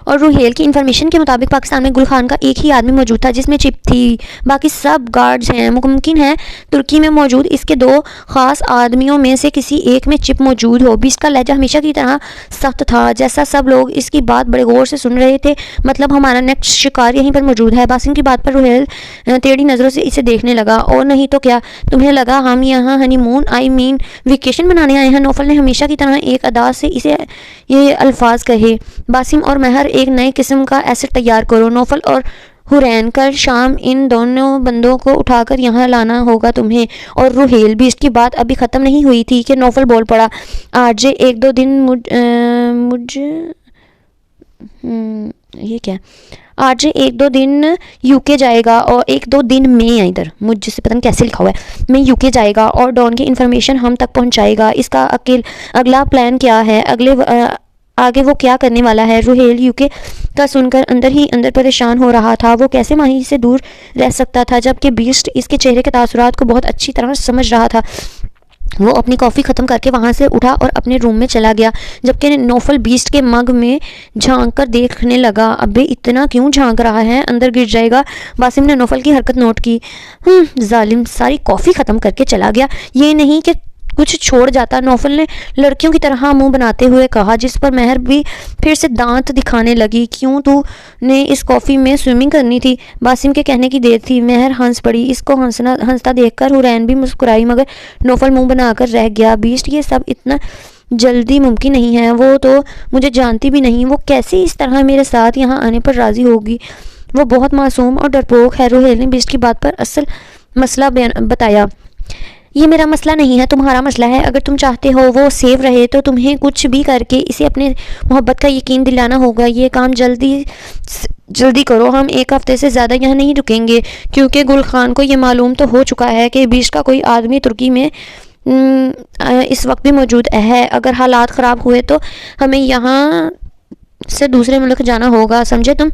और रुहेल की इन्फॉर्मेशन के मुताबिक पाकिस्तान में गुल खान का एक ही आदमी मौजूद था जिसमें चिप थी, बाकी सब गार्ड्स हैं। मुमकिन है तुर्की में मौजूद इसके दो ख़ास आदमियों में से किसी एक में चिप मौजूद हो। बीस्ट का लहजा हमेशा की तरह सख्त था, जैसा सब लोग इसकी बात बड़े गौर से सुन रहे थे। मतलब हमारा नेक्स्ट शिकार यहीं पर मौजूद है। बासिम की बात पर रुहेल टेढ़ी नज़रों से इसे देखने लगा। और नहीं तो क्या, तुम्हें लगा हम यहाँ हनीमून वेकेशन बनाने आए हैं? नौफल ने हमेशा की तरह एक अदा से इसे ये अल्फाज कहे। बासिम और महर, एक नए किस्म का एसेट तैयार करो। नौफल और हुरैन, कल शाम इन दोनों बंदों को उठाकर यहाँ लाना होगा तुम्हें। और रुहेल, बीस्ट की बात अभी ख़त्म नहीं हुई थी कि नौफल बोल पड़ा, आरजे एक दो दिन ये क्या, आरजे एक दो दिन यूके जाएगा और एक दो दिन में, इधर मुझे से पता नहीं कैसे लिखा हुआ है, मैं यूके जाएगा और डॉन की इन्फॉर्मेशन हम तक पहुँचाएगा। इसका अगला प्लान क्या है? आगे वो क्या करने वाला है? रुहेल यूके का सुनकर अंदर ही अंदर परेशान हो रहा था। वो कैसे माही से दूर रह सकता था, जबकि बीस्ट इसके चेहरे के तासुरात को बहुत अच्छी तरह समझ रहा था। वो अपनी कॉफ़ी ख़त्म करके वहाँ से उठा और अपने रूम में चला गया, जबकि नौफल बीस्ट के मग में झांक कर देखने लगा। अबे इतना क्यों झांक रहा है, अंदर गिर जाएगा। बासिम ने नौफल की हरकत नोट की। जालिम, सारी कॉफ़ी ख़त्म करके चला गया, ये नहीं कि कुछ छोड़ जाता। नौफल ने लड़कियों की तरह मुंह बनाते हुए कहा, जिस पर महर भी फिर से दांत दिखाने लगी। क्यों, तू ने इस कॉफ़ी में स्विमिंग करनी थी? बासिम के कहने की देर थी। महर हंस पड़ी। इसको हंसता देखकर हुरैन भी मुस्कुराई, मगर नौफल मुंह बनाकर रह गया। बीस्ट, ये सब इतना जल्दी मुमकिन नहीं है। वो तो मुझे जानती भी नहीं, वो कैसे इस तरह मेरे साथ यहाँ आने पर राज़ी होगी? वो बहुत मासूम और डरपोक है। रुहेल ने बीस्ट की बात पर असल मसला बताया। ये मेरा मसला नहीं है, तुम्हारा मसला है। अगर तुम चाहते हो वो सेफ रहे तो तुम्हें कुछ भी करके इसे अपने मोहब्बत का यकीन दिलाना होगा। ये काम जल्दी करो। हम एक हफ्ते से ज़्यादा यहाँ नहीं रुकेंगे, क्योंकि गुल खान को ये मालूम तो हो चुका है कि बीस्ट का कोई आदमी तुर्की में इस वक्त भी मौजूद है। अगर हालात ख़राब हुए तो हमें यहाँ से दूसरे मुल्क जाना होगा, समझे तुम।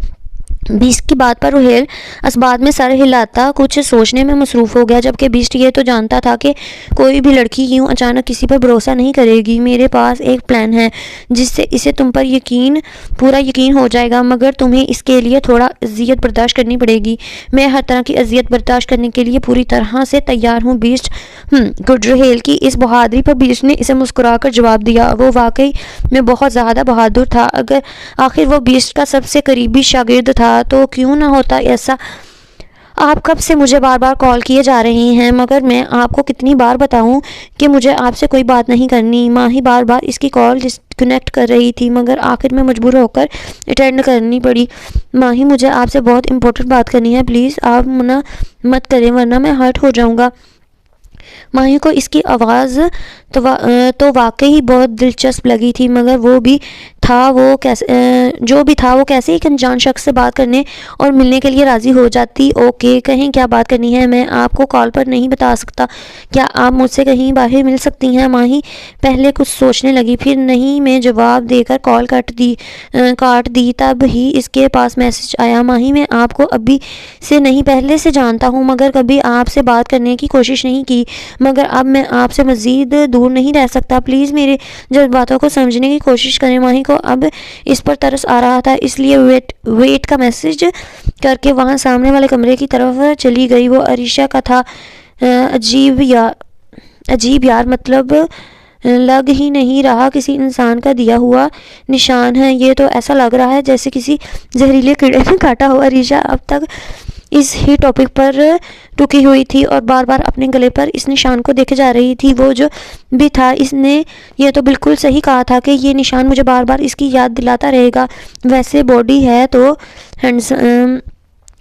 20 की बात पर रुहेल अस्बाद में सर हिलाता कुछ सोचने में मसरूफ़ हो गया, जबकि 20 ये तो जानता था कि कोई भी लड़की यूँ अचानक किसी पर भरोसा नहीं करेगी। मेरे पास एक प्लान है जिससे इसे तुम पर पूरा यकीन हो जाएगा, मगर तुम्हें इसके लिए थोड़ा अजियत बर्दाश्त करनी पड़ेगी। मैं हर तरह की अजियत बर्दाश्त करने के लिए पूरी तरह से तैयार हूँ। 20 गुड रुहेल की इस बहादुरी पर 20 ने इसे मुस्कुराकर जवाब दिया। वो वाकई में बहुत ज़्यादा बहादुर था। अगर आखिर वो 20 का सबसे करीबी शागिर्द था तो क्यों ना होता ऐसा। आप कब से मुझे बार बार कॉल किए जा रहे हैं, मगर मैं आपको कितनी बार बताऊं कि मुझे आपसे कोई बात नहीं करनी। माही बार बार इसकी कॉल डिस्कनेक्ट कर रही थी, मगर आखिर में मजबूर होकर अटेंड करनी पड़ी। माही, मुझे आपसे बहुत इंपॉर्टेंट बात करनी है, प्लीज़ आप मना मत करें वरना मैं हर्ट हो जाऊँगा। माही को इसकी आवाज़ तो वाकई बहुत दिलचस्प लगी थी, मगर जो भी था वो कैसे एक अनजान शख्स से बात करने और मिलने के लिए राज़ी हो जाती। ओके, कहें क्या बात करनी है, मैं आपको कॉल पर नहीं बता सकता। क्या आप मुझसे कहीं बाहर मिल सकती हैं। माही पहले कुछ सोचने लगी, फिर नहीं में जवाब देकर कॉल काट दी। तब ही इसके पास मैसेज आया। माही, मैं आपको अभी से नहीं पहले से जानता हूँ, मगर कभी आपसे बात करने की कोशिश नहीं की, मगर अब मैं आपसे मज़ीद दूर नहीं रह सकता। प्लीज़ मेरे जज्बातों को समझने की कोशिश करें। माही को अब इस पर तरस आ रहा था, इसलिए वेट का मैसेज करके वहाँ सामने वाले कमरे की तरफ चली गई। वो अरीशा का था। अजीब यार, मतलब लग ही नहीं रहा किसी इंसान का दिया हुआ निशान है। ये तो ऐसा लग रहा है जैसे किसी जहरीले कीड़े ने काटा हो। अरीशा अब तक इस ही टॉपिक पर रुकी हुई थी और बार बार अपने गले पर इस निशान को देखे जा रही थी। वो जो भी था, इसने ये तो बिल्कुल सही कहा था कि ये निशान मुझे बार बार इसकी याद दिलाता रहेगा। वैसे बॉडी है तो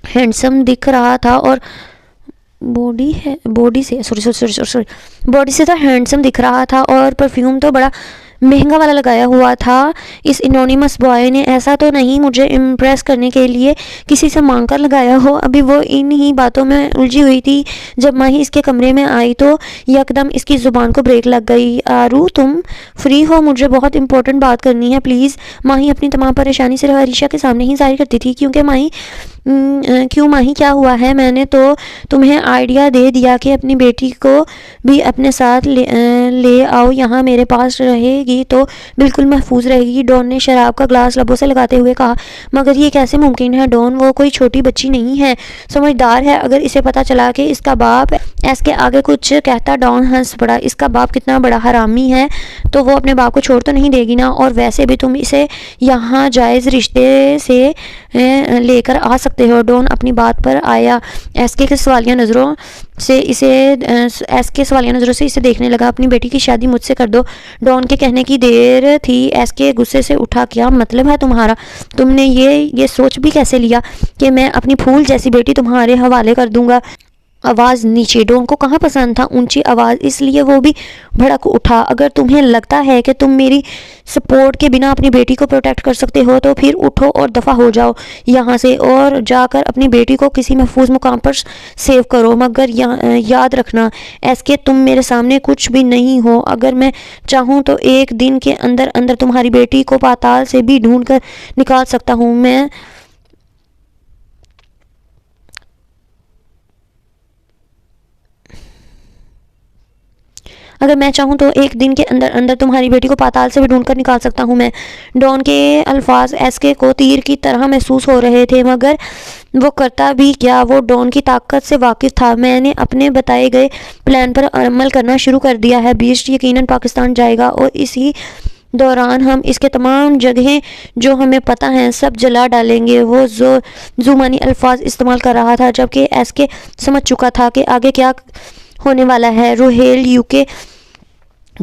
हैंडसम दिख रहा था और बॉडी से तो हैंडसम दिख रहा था और परफ्यूम तो बड़ा महंगा वाला लगाया हुआ था। इस एनोनिमस बॉय ने ऐसा तो नहीं मुझे इम्प्रेस करने के लिए किसी से मांग कर लगाया हो। अभी वो इन ही बातों में उलझी हुई थी जब माही इसके कमरे में आई तो यकदम इसकी ज़ुबान को ब्रेक लग गई। आरू, तुम फ्री हो? मुझे बहुत इंपॉर्टेंट बात करनी है, प्लीज़। माही अपनी तमाम परेशानी सिर्फ अरीशा के सामने ही जाहिर करती थी, क्योंकि माही क्या हुआ है? मैंने तो तुम्हें आइडिया दे दिया कि अपनी बेटी को भी अपने साथ ले आओ, यहाँ मेरे पास रहेगी तो बिल्कुल महफूज रहेगी। डॉन ने शराब का ग्लास लबों से लगाते हुए कहा। मगर ये कैसे मुमकिन है डॉन? वो कोई छोटी बच्ची नहीं है, समझदार है। अगर इसे पता चला कि इसका बाप इसके आगे कुछ कहता। डॉन हंस पड़ा। इसका बाप कितना बड़ा हरामी है तो वो अपने बाप को छोड़ तो नहीं देगी ना। और वैसे भी तुम इसे यहाँ जायज़ रिश्ते से लेकर आ सकते हो। डॉन अपनी बात पर आया। एसके के सवालिया नज़रों से इसे देखने लगा। अपनी बेटी की शादी मुझसे कर दो। डॉन के कहने की देर थी। एसके गुस्से से उठा। क्या मतलब है तुम्हारा? तुमने ये सोच भी कैसे लिया कि मैं अपनी फूल जैसी बेटी तुम्हारे हवाले कर दूंगा? आवाज़ नीचे। डॉन को कहाँ पसंद था ऊंची आवाज़, इसलिए वो भी भड़क उठा। अगर तुम्हें लगता है कि तुम मेरी सपोर्ट के बिना अपनी बेटी को प्रोटेक्ट कर सकते हो तो फिर उठो और दफ़ा हो जाओ यहाँ से और जाकर अपनी बेटी को किसी महफूज मुकाम पर सेव करो। मगर याद रखना एसके, तुम मेरे सामने कुछ भी नहीं हो। अगर मैं चाहूँ तो एक दिन के अंदर अंदर तुम्हारी बेटी को पाताल से भी ढूंढ कर निकाल सकता हूँ। अगर मैं चाहूँ तो एक दिन के अंदर अंदर तुम्हारी बेटी को पाताल से भी ढूंढ कर निकाल सकता हूँ मैं। डॉन के अल्फाज एसके को तीर की तरह महसूस हो रहे थे, मगर वो करता भी क्या? वो डॉन की ताकत से वाकिफ था। मैंने अपने बताए गए प्लान पर अमल करना शुरू कर दिया है। बीस्ट यकीनन पाकिस्तान जाएगा और इसी दौरान हम इसके तमाम जगहें जो हमें पता हैं सब जला डालेंगे। वो जुमानी अल्फाज इस्तेमाल कर रहा था, जबकि एसके समझ चुका था कि आगे क्या होने वाला है। रुहेल यूके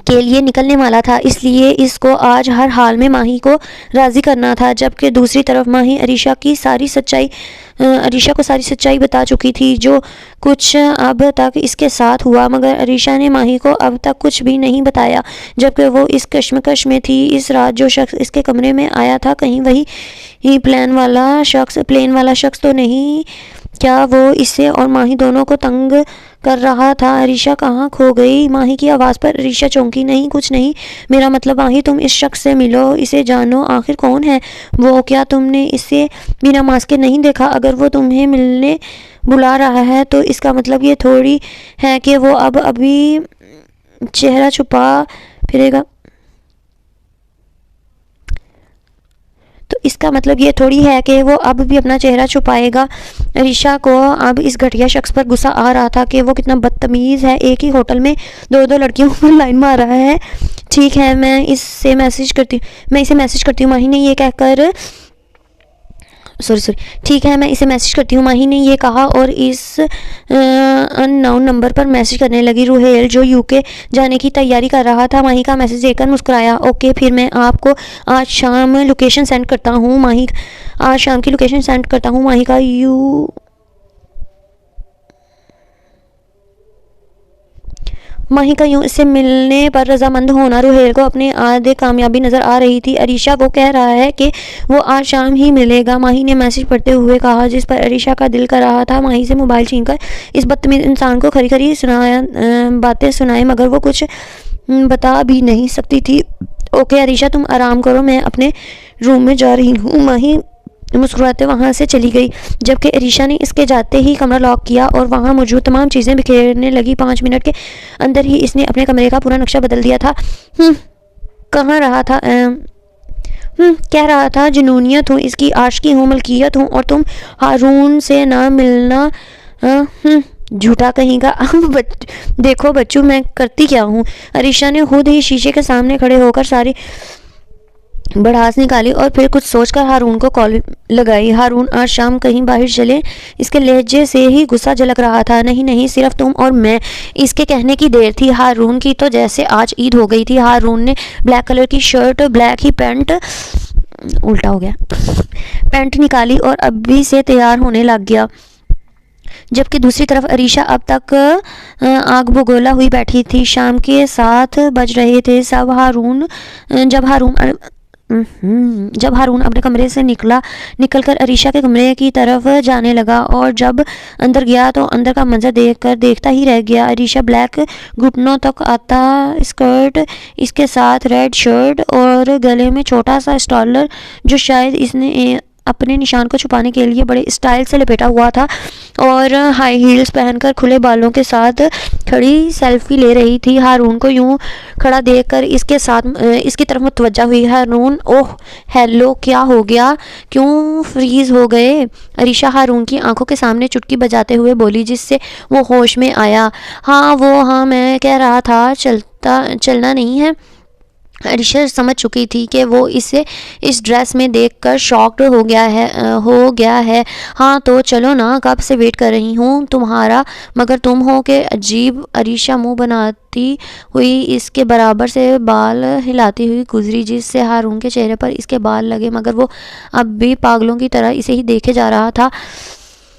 के लिए निकलने वाला था, इसलिए इसको आज हर हाल में माही को राज़ी करना था। जबकि दूसरी तरफ माही अरीशा को सारी सच्चाई बता चुकी थी जो कुछ अब तक इसके साथ हुआ, मगर अरीशा ने माही को अब तक कुछ भी नहीं बताया। जबकि वो इस कश्मकश में थी। इस रात जो शख्स इसके कमरे में आया था, कहीं वही प्लेन वाला शख्स तो नहीं क्या वो इसे और माही दोनों को तंग कर रहा था? अरीशा कहाँ खो गई? माही की आवाज़ पर अरीशा चौंकी। नहीं, कुछ नहीं, मेरा मतलब माही तुम इस शख्स से मिलो, इसे जानो, आखिर कौन है वो? क्या तुमने इसे बिना मास्क के नहीं देखा? अगर वो तुम्हें मिलने बुला रहा है तो इसका मतलब ये थोड़ी है कि वो अब अभी चेहरा छुपा फिरेगा। तो इसका मतलब ये थोड़ी है कि वो अब भी अपना चेहरा छुपाएगा। अरीशा को अब इस घटिया शख्स पर गुस्सा आ रहा था कि वो कितना बदतमीज़ है, एक ही होटल में दो दो लड़कियों पर लाइन मार रहा है। ठीक है, मैं इसे मैसेज करती हूँ। माही ने ये कहकर सॉरी ठीक है, मैं इसे मैसेज करती हूँ, माही ने ये कहा और इस अननोन नंबर पर मैसेज करने लगी। रुहेल, जो यूके जाने की तैयारी कर रहा था, माही का मैसेज देखकर मुस्कुराया। ओके, फिर मैं आपको आज शाम लोकेशन सेंड करता हूँ। आज शाम की लोकेशन सेंड करता हूँ। माही का यूं इससे मिलने पर रजामंद होना रुहेल को अपने आधे कामयाबी नज़र आ रही थी। अरीशा वो कह रहा है कि वो आज शाम ही मिलेगा, माही ने मैसेज पढ़ते हुए कहा, जिस पर अरीशा का दिल कर रहा था माही से मोबाइल छीनकर इस बदतमीज इंसान को खरी खरी बातें सुनाए, मगर वो कुछ बता भी नहीं सकती थी। ओके अरीशा, तुम आराम करो, मैं अपने रूम में जा रही हूँ। माही मुस्कुराते वहाँ से चली गई, जबकि अरीशा ने इसके जाते ही कमरा लॉक किया और वहाँ मौजूद तमाम चीज़ें बिखेरने लगी। 5 मिनट के अंदर ही इसने अपने कमरे का पूरा नक्शा बदल दिया था। कहाँ रहा था कह रहा था जुनूनियत हूँ, इसकी आशिकी हूँ, मलकियत हूँ, और तुम हारून से ना मिलना। झूठा कहीं का। देखो बच्चू, मैं करती क्या हूँ? अरीशा ने खुद ही शीशे के सामने खड़े होकर सारी भड़ास निकाली और फिर कुछ सोचकर हारून को कॉल लगाई। हारून, आज शाम कहीं बाहर चले? इसके लहजे से ही गुस्सा झलक रहा था। नहीं नहीं, सिर्फ तुम और मैं। इसके कहने की देर थी। हारून की तो जैसे आज ईद हो गई थी। हारून ने ब्लैक कलर की शर्ट, ब्लैक ही पैंट, उल्टा हो गया, पैंट निकाली और अभी से तैयार होने लग गया, जबकि दूसरी तरफ अरीशा अब तक आग बगोला हुई बैठी थी। शाम के 7 बज रहे थे। जब हारून अपने कमरे से निकलकर अरीशा के कमरे की तरफ जाने लगा और जब अंदर गया तो अंदर का मंजर देखता ही रह गया। अरीशा ब्लैक घुटनों तक आता स्कर्ट, इसके साथ रेड शर्ट और गले में छोटा सा स्टॉलर जो शायद इसने अपने निशान को छुपाने के लिए बड़े स्टाइल से लपेटा हुआ था, और हाई हील्स पहनकर खुले बालों के साथ खड़ी सेल्फी ले रही थी। हारून को यूं खड़ा देखकर इसकी तरफ मुतवज्जा हुई। हारून, ओह हेलो, क्या हो गया? क्यों फ्रीज हो गए? अरीशा हारून की आंखों के सामने चुटकी बजाते हुए बोली, जिससे वो होश में आया। हाँ, मैं कह रहा था चलना नहीं है। अरीशा समझ चुकी थी कि वो इसे इस ड्रेस में देखकर शॉक्ड हो गया है। हाँ तो चलो ना, कब से वेट कर रही हूँ तुम्हारा, मगर तुम हो के अजीब। अरीशा मुंह बनाती हुई इसके बराबर से बाल हिलाती हुई गुजरी, जिससे हारून के चेहरे पर इसके बाल लगे, मगर वो अब भी पागलों की तरह इसे ही देखे जा रहा था।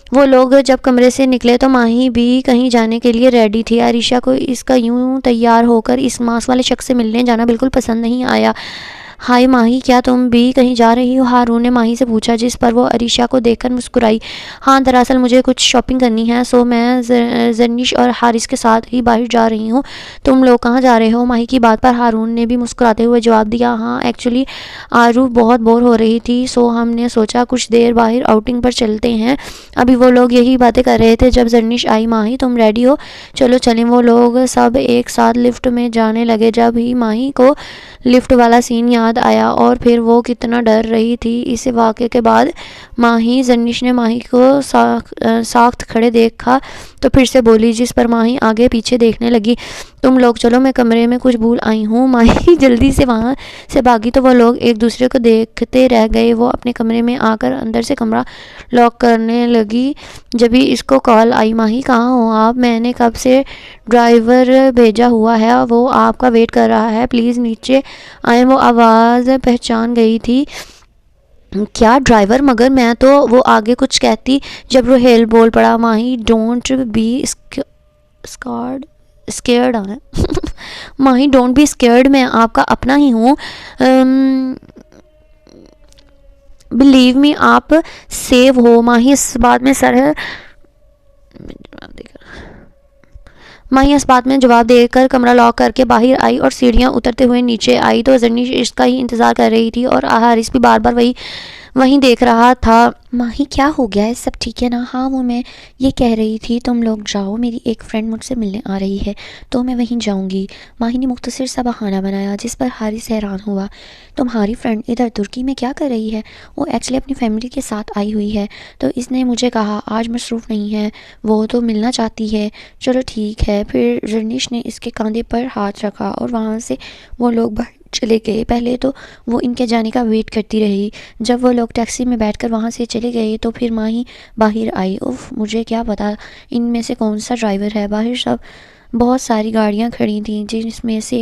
वो लोग जब कमरे से निकले तो माही भी कहीं जाने के लिए रेडी थी। अरीशा को इसका यूं तैयार होकर इस मांस वाले शख्स से मिलने जाना बिल्कुल पसंद नहीं आया। हाय माही, क्या तुम भी कहीं जा रही हो? हारून ने माही से पूछा, जिस पर वो अरीशा को देखकर मुस्कुराई। हाँ, दरअसल मुझे कुछ शॉपिंग करनी है, सो मैं जर्निश और हारिस के साथ ही बाहर जा रही हूँ। तुम लोग कहाँ जा रहे हो? माही की बात पर हारून ने भी मुस्कुराते हुए जवाब दिया, हाँ एक्चुअली आरू बहुत बोर हो रही थी, सो हमने सोचा कुछ देर बाहर आउटिंग पर चलते हैं। अभी वो लोग यही बातें कर रहे थे जब जर्निश आई। माही, तुम रेडी हो? चलो चलें। वो लोग सब एक साथ लिफ्ट में जाने लगे। जब ही माही को लिफ्ट वाला सीन याद आया और फिर वो कितना डर रही थी इस वाक़े के बाद। जर्निश ने माही को साख्त खड़े देखा तो फिर से बोली, जिस पर माही आगे पीछे देखने लगी। तुम लोग चलो, मैं कमरे में कुछ भूल आई हूँ। माही जल्दी से वहाँ से भागी तो वो लोग एक दूसरे को देखते रह गए। वो अपने कमरे में आकर अंदर से कमरा लॉक करने लगी। जब भी इसको कॉल आई, माही कहाँ हो आप? मैंने कब से ड्राइवर भेजा हुआ है, वो आपका वेट कर रहा है, प्लीज़ नीचे आए। वो आवाज़ पहचान गई थी। क्या ड्राइवर? मगर मैं तो, वो आगे कुछ कहती जब रुहेल बोल पड़ा, माही डोंट बी स्केर्ड है। माही डोंट बी स्केर्ड, मैं आपका अपना ही हूँ, बिलीव मी, आप सेव हो। माही इस बात में सर माही इस बात में जवाब देकर कमरा लॉक करके बाहर आई और सीढ़ियाँ उतरते हुए नीचे आई तो जर्निश इसका ही इंतज़ार कर रही थी और हारिस भी बार बार वहीं देख रहा था। माही क्या हो गया है, सब ठीक है ना? हाँ वो मैं ये कह रही थी तुम लोग जाओ, मेरी एक फ्रेंड मुझसे मिलने आ रही है तो मैं वहीं जाऊंगी। माही ने मुख्तसर सा बहाना बनाया जिस पर हारिस हैरान हुआ। तुम्हारी फ्रेंड इधर तुर्की में क्या कर रही है? वो एक्चुअली अपनी फैमिली के साथ आई हुई है तो इसने मुझे कहा आज मसरूफ़ नहीं है वो तो मिलना चाहती है। चलो ठीक है। फिर जर्निश ने इसके कंधे पर हाथ रखा और वहाँ से वो लोग बाहर चले गए। पहले तो वो इनके जाने का वेट करती रही। जब वो लोग टैक्सी में बैठकर वहाँ से चले गए तो फिर माही बाहर आई। उफ, मुझे क्या पता इनमें से कौन सा ड्राइवर है। बाहर सब बहुत सारी गाड़ियाँ खड़ी थीं जिसमें से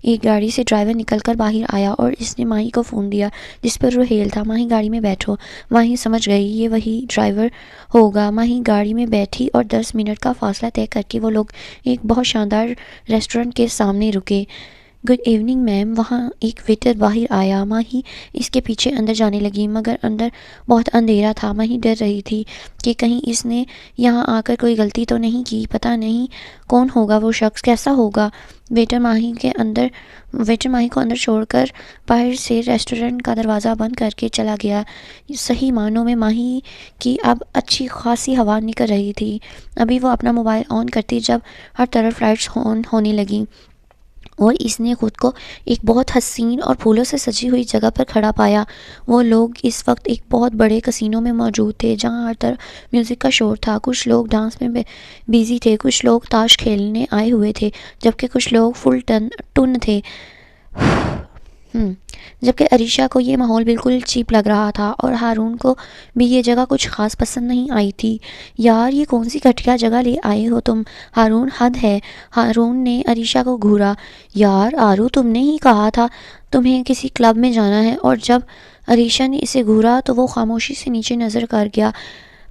एक गाड़ी से ड्राइवर निकलकर बाहर आया और इसने माही को फ़ोन दिया जिस पर रोहेल था। माही गाड़ी में बैठो। माही समझ गई ये वही ड्राइवर होगा। माही गाड़ी में बैठी और 10 मिनट का फासला तय करके वो लोग एक बहुत शानदार रेस्टोरेंट के सामने रुके। Good evening ma'am. वहाँ एक वेटर बाहर आया। माही इसके पीछे अंदर जाने लगी मगर अंदर बहुत अंधेरा था। माही डर रही थी कि कहीं इसने यहाँ आकर कोई गलती तो नहीं की। पता नहीं कौन होगा वो शख्स, कैसा होगा। वेटर माही को अंदर छोड़कर बाहर से रेस्टोरेंट का दरवाज़ा बंद करके चला गया। सही मानों में माही की अब अच्छी खासी हवा निकल रही थी। अभी वो अपना मोबाइल ऑन करती जब हर तरफ लाइट्स ऑन होने लगी और इसने खुद को एक बहुत हसीन और फूलों से सजी हुई जगह पर खड़ा पाया। वो लोग इस वक्त एक बहुत बड़े कसिनो में मौजूद थे जहां हर तरफ म्यूज़िक का शोर था। कुछ लोग डांस में बिजी थे, कुछ लोग ताश खेलने आए हुए थे जबकि कुछ लोग फुल टुन थे। जबकि अरीशा को ये माहौल बिल्कुल चीप लग रहा था और हारून को भी ये जगह कुछ खास पसंद नहीं आई थी। यार ये कौन सी घटिया जगह ले आए हो तुम हारून, हद है। हारून ने अरीशा को घूरा। यार आरू, तुमने ही कहा था तुम्हें किसी क्लब में जाना है। और जब अरीशा ने इसे घूरा तो वो खामोशी से नीचे नज़र कर गया।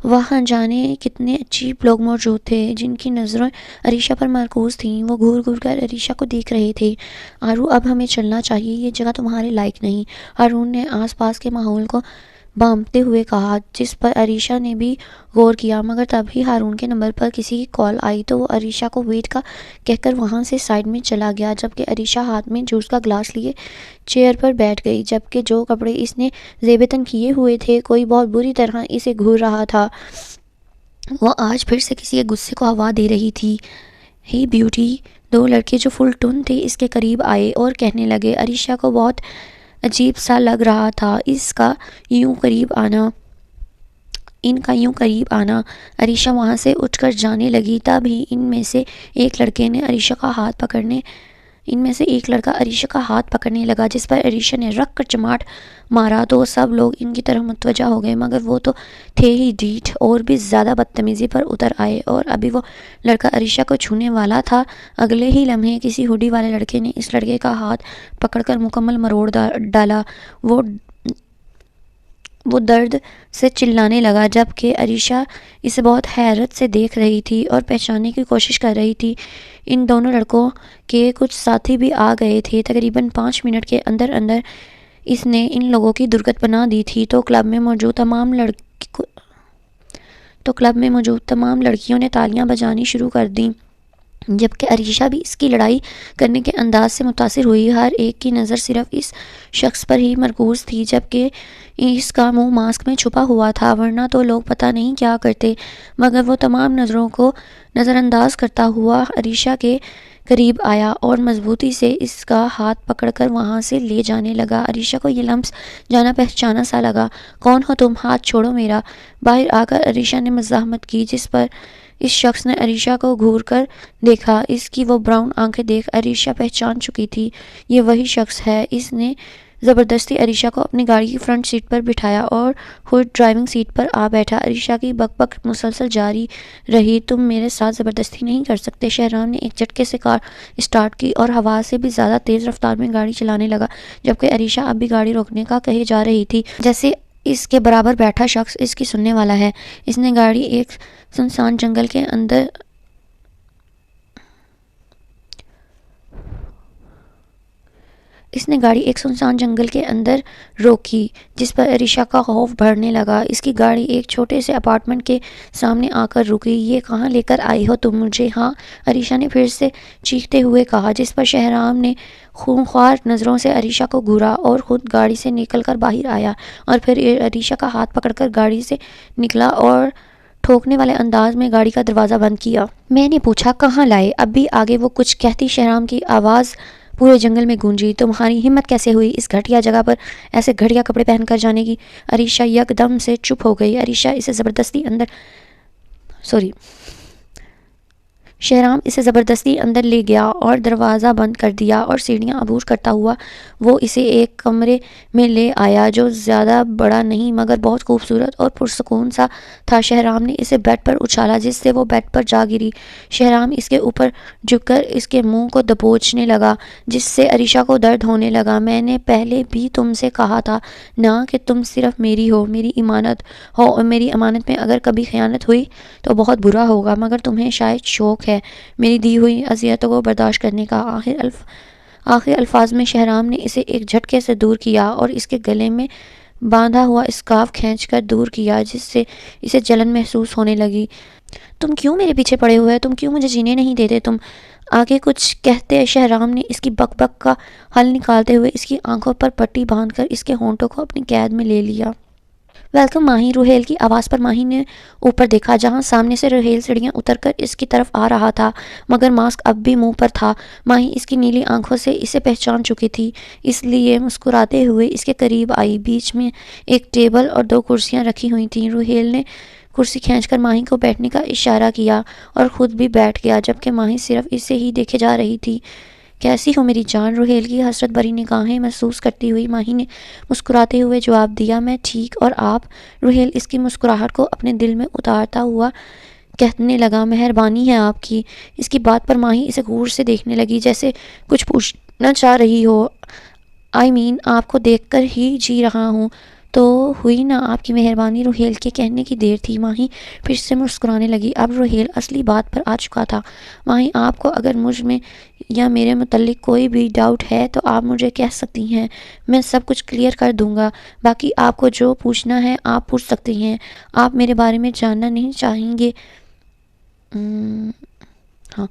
वहाँ जाने कितने अजीब लोग मौजूद थे जिनकी नज़रें अरीशा पर मरकूज़ थीं। वो घूर घूर कर अरीशा को देख रहे थे। आरू, अब हमें चलना चाहिए, ये जगह तुम्हारे लायक नहीं। हारून ने आसपास के माहौल को भांपते हुए कहा जिस पर अरीशा ने भी गौर किया मगर तभी हारून के नंबर पर किसी की कॉल आई तो वो अरीशा को वेट का कहकर वहाँ से साइड में चला गया जबकि अरीशा हाथ में जूस का ग्लास लिए चेयर पर बैठ गई। जबकि जो कपड़े इसने ज़ेबतन किए हुए थे कोई बहुत बुरी तरह इसे घूर रहा था। वो आज फिर से किसी के गुस्से को हवा दे रही थी। हे ब्यूटी। दो लड़के जो फुल टुन थे इसके करीब आए और कहने लगे। अरीशा को बहुत अजीब सा लग रहा था इनका यूं करीब आना। अरीशा वहाँ से उठकर जाने लगी तभी इनमें से एक लड़का अरीशा का हाथ पकड़ने लगा जिस पर अरीशा ने रख कर चमाट मारा तो सब लोग इनकी तरफ मुतवज्जा हो गए मगर वो तो थे ही ढीठ और भी ज़्यादा बदतमीज़ी पर उतर आए। और अभी वो लड़का अरीशा को छूने वाला था, अगले ही लम्हे किसी हुडी वाले लड़के ने इस लड़के का हाथ पकड़कर मुकम्मल मरोड़ डाला। वो दर्द से चिल्लाने लगा जबकि अरीशा इसे बहुत हैरत से देख रही थी और पहचानने की कोशिश कर रही थी। इन दोनों लड़कों के कुछ साथी भी आ गए थे। तकरीबन 5 मिनट के अंदर अंदर इसने इन लोगों की दुर्गत बना दी थी तो क्लब में मौजूद तमाम लड़कियों ने तालियां बजानी शुरू कर दी जबकि अरीशा भी इसकी लड़ाई करने के अंदाज से मुतासिर हुई। हर एक की नज़र सिर्फ इस शख्स पर ही मरकूज़ थी जबकि इसका मुंह मास्क में छुपा हुआ था वरना तो लोग पता नहीं क्या करते। मगर वो तमाम नज़रों को नज़रअंदाज करता हुआ अरीशा के करीब आया और मजबूती से इसका हाथ पकड़कर वहाँ से ले जाने लगा। अरीशा को ये लम्स जाना पहचाना सा लगा। कौन हो तुम, हाथ छोड़ो मेरा। बाहर आकर अरीशा ने मज़ाहमत की जिस पर इस शख्स ने अरीशा को घूर कर देखा। इसकी वो ब्राउन आंखें देख अरीशा पहचान चुकी थी। ये वही शख्स है। इसने ज़बरदस्ती अरीशा को अपनी गाड़ी की फ्रंट सीट पर बिठाया और खुद ड्राइविंग सीट पर आ बैठा। अरीशा की बकबक मुसलसल जारी रही। तुम मेरे साथ ज़बरदस्ती नहीं कर सकते। शहराम ने एक झटके से कार स्टार्ट की और हवा से भी ज़्यादा तेज़ रफ्तार में गाड़ी चलाने लगा जबकि अरीशा अब भी गाड़ी रोकने का कहे जा रही थी जैसे इसके बराबर बैठा शख्स इसकी सुनने वाला है। इसने गाड़ी एक सुनसान जंगल के अंदर इसने गाड़ी एक सुनसान जंगल के अंदर रोकी, जिस पर अरीशा का खौफ बढ़ने लगा। इसकी गाड़ी एक छोटे से अपार्टमेंट के सामने आकर रुकी। ये कहाँ लेकर आई हो तुम मुझे? हाँ, अरीशा ने फिर से चीखते हुए कहा, जिस पर शहराम ने खूंखार नज़रों से अरीशा को घूरा और ख़ुद गाड़ी से निकलकर बाहर आया और फिर अरीशा का हाथ पकड़कर गाड़ी से निकला और ठोकने वाले अंदाज में गाड़ी का दरवाज़ा बंद किया। मैंने पूछा, कहाँ लाए? अब भी आगे वो कुछ कहती शहराम की आवाज़ पूरे जंगल में गूंजी। तुम्हारी हिम्मत कैसे हुई इस घटिया जगह पर ऐसे घटिया कपड़े पहनकर जाने की? अरीशा यकदम से चुप हो गई। अरीशा इसे शहराम इसे ज़बरदस्ती अंदर ले गया और दरवाज़ा बंद कर दिया और सीढ़ियाँ अबूर करता हुआ वो इसे एक कमरे में ले आया जो ज़्यादा बड़ा नहीं मगर बहुत खूबसूरत और पुरसकून सा था। शहराम ने इसे बेड पर उछाला जिससे वो बेड पर जा गिरी। शहराम इसके ऊपर झुककर इसके मुंह को दबोचने लगा जिससे अरीशा को दर्द होने लगा। मैंने पहले भी तुमसे कहा था ना कि तुम सिर्फ मेरी हो, मेरी इमानत हो, और मेरी अमानत में अगर कभी खयानत हुई तो बहुत बुरा होगा, मगर तुम्हें शायद शौक़ है मेरी दी हुई अज़ियतों को बर्दाश्त करने का। आखिर अल्फाज में शहराम ने इसे एक झटके से दूर किया और इसके गले में बांधा हुआ स्कार्फ खींचकर दूर किया जिससे इसे जलन महसूस होने लगी। तुम क्यों मेरे पीछे पड़े हुए हो? तुम क्यों मुझे जीने नहीं देते? तुम आगे कुछ कहते शहराम ने इसकी बकबक का हल निकालते हुए इसकी आंखों पर पट्टी बांधकर इसके होंठों को अपनी कैद में ले लिया। वेलकम माही। रुहेल की आवाज़ पर माही ने ऊपर देखा जहां सामने से रुहेल सीढ़ियां उतरकर इसकी तरफ आ रहा था मगर मास्क अब भी मुंह पर था। माही इसकी नीली आंखों से इसे पहचान चुकी थी इसलिए मुस्कुराते हुए इसके करीब आई। बीच में एक टेबल और 2 कुर्सियां रखी हुई थीं। रुहेल ने कुर्सी खींचकर माही को बैठने का इशारा किया और ख़ुद भी बैठ गया जबकि माही सिर्फ इसे ही देखे जा रही थी। कैसी हो मेरी जान? रुहेल की हसरत भरी निगाहें महसूस करती हुई माही ने मुस्कुराते हुए जवाब दिया, मैं ठीक, और आप? रुहेल इसकी मुस्कुराहट को अपने दिल में उतारता हुआ कहने लगा, मेहरबानी है आपकी। इसकी बात पर माही इसे गौर से देखने लगी जैसे कुछ पूछना चाह रही हो। आपको देखकर ही जी रहा हूँ। तो हुई ना आपकी मेहरबानी। रुहेल के कहने की देर थी। माही फिर से मुस्कुराने लगी। अब रुहेल असली बात पर आ चुका था। माही, आपको अगर मुझ में या मेरे मुतल्लिक कोई भी डाउट है तो आप मुझे कह सकती हैं, मैं सब कुछ क्लियर कर दूंगा। बाकी आपको जो पूछना है आप पूछ सकती हैं। आप मेरे बारे में जानना नहीं चाहेंगे? हाँ,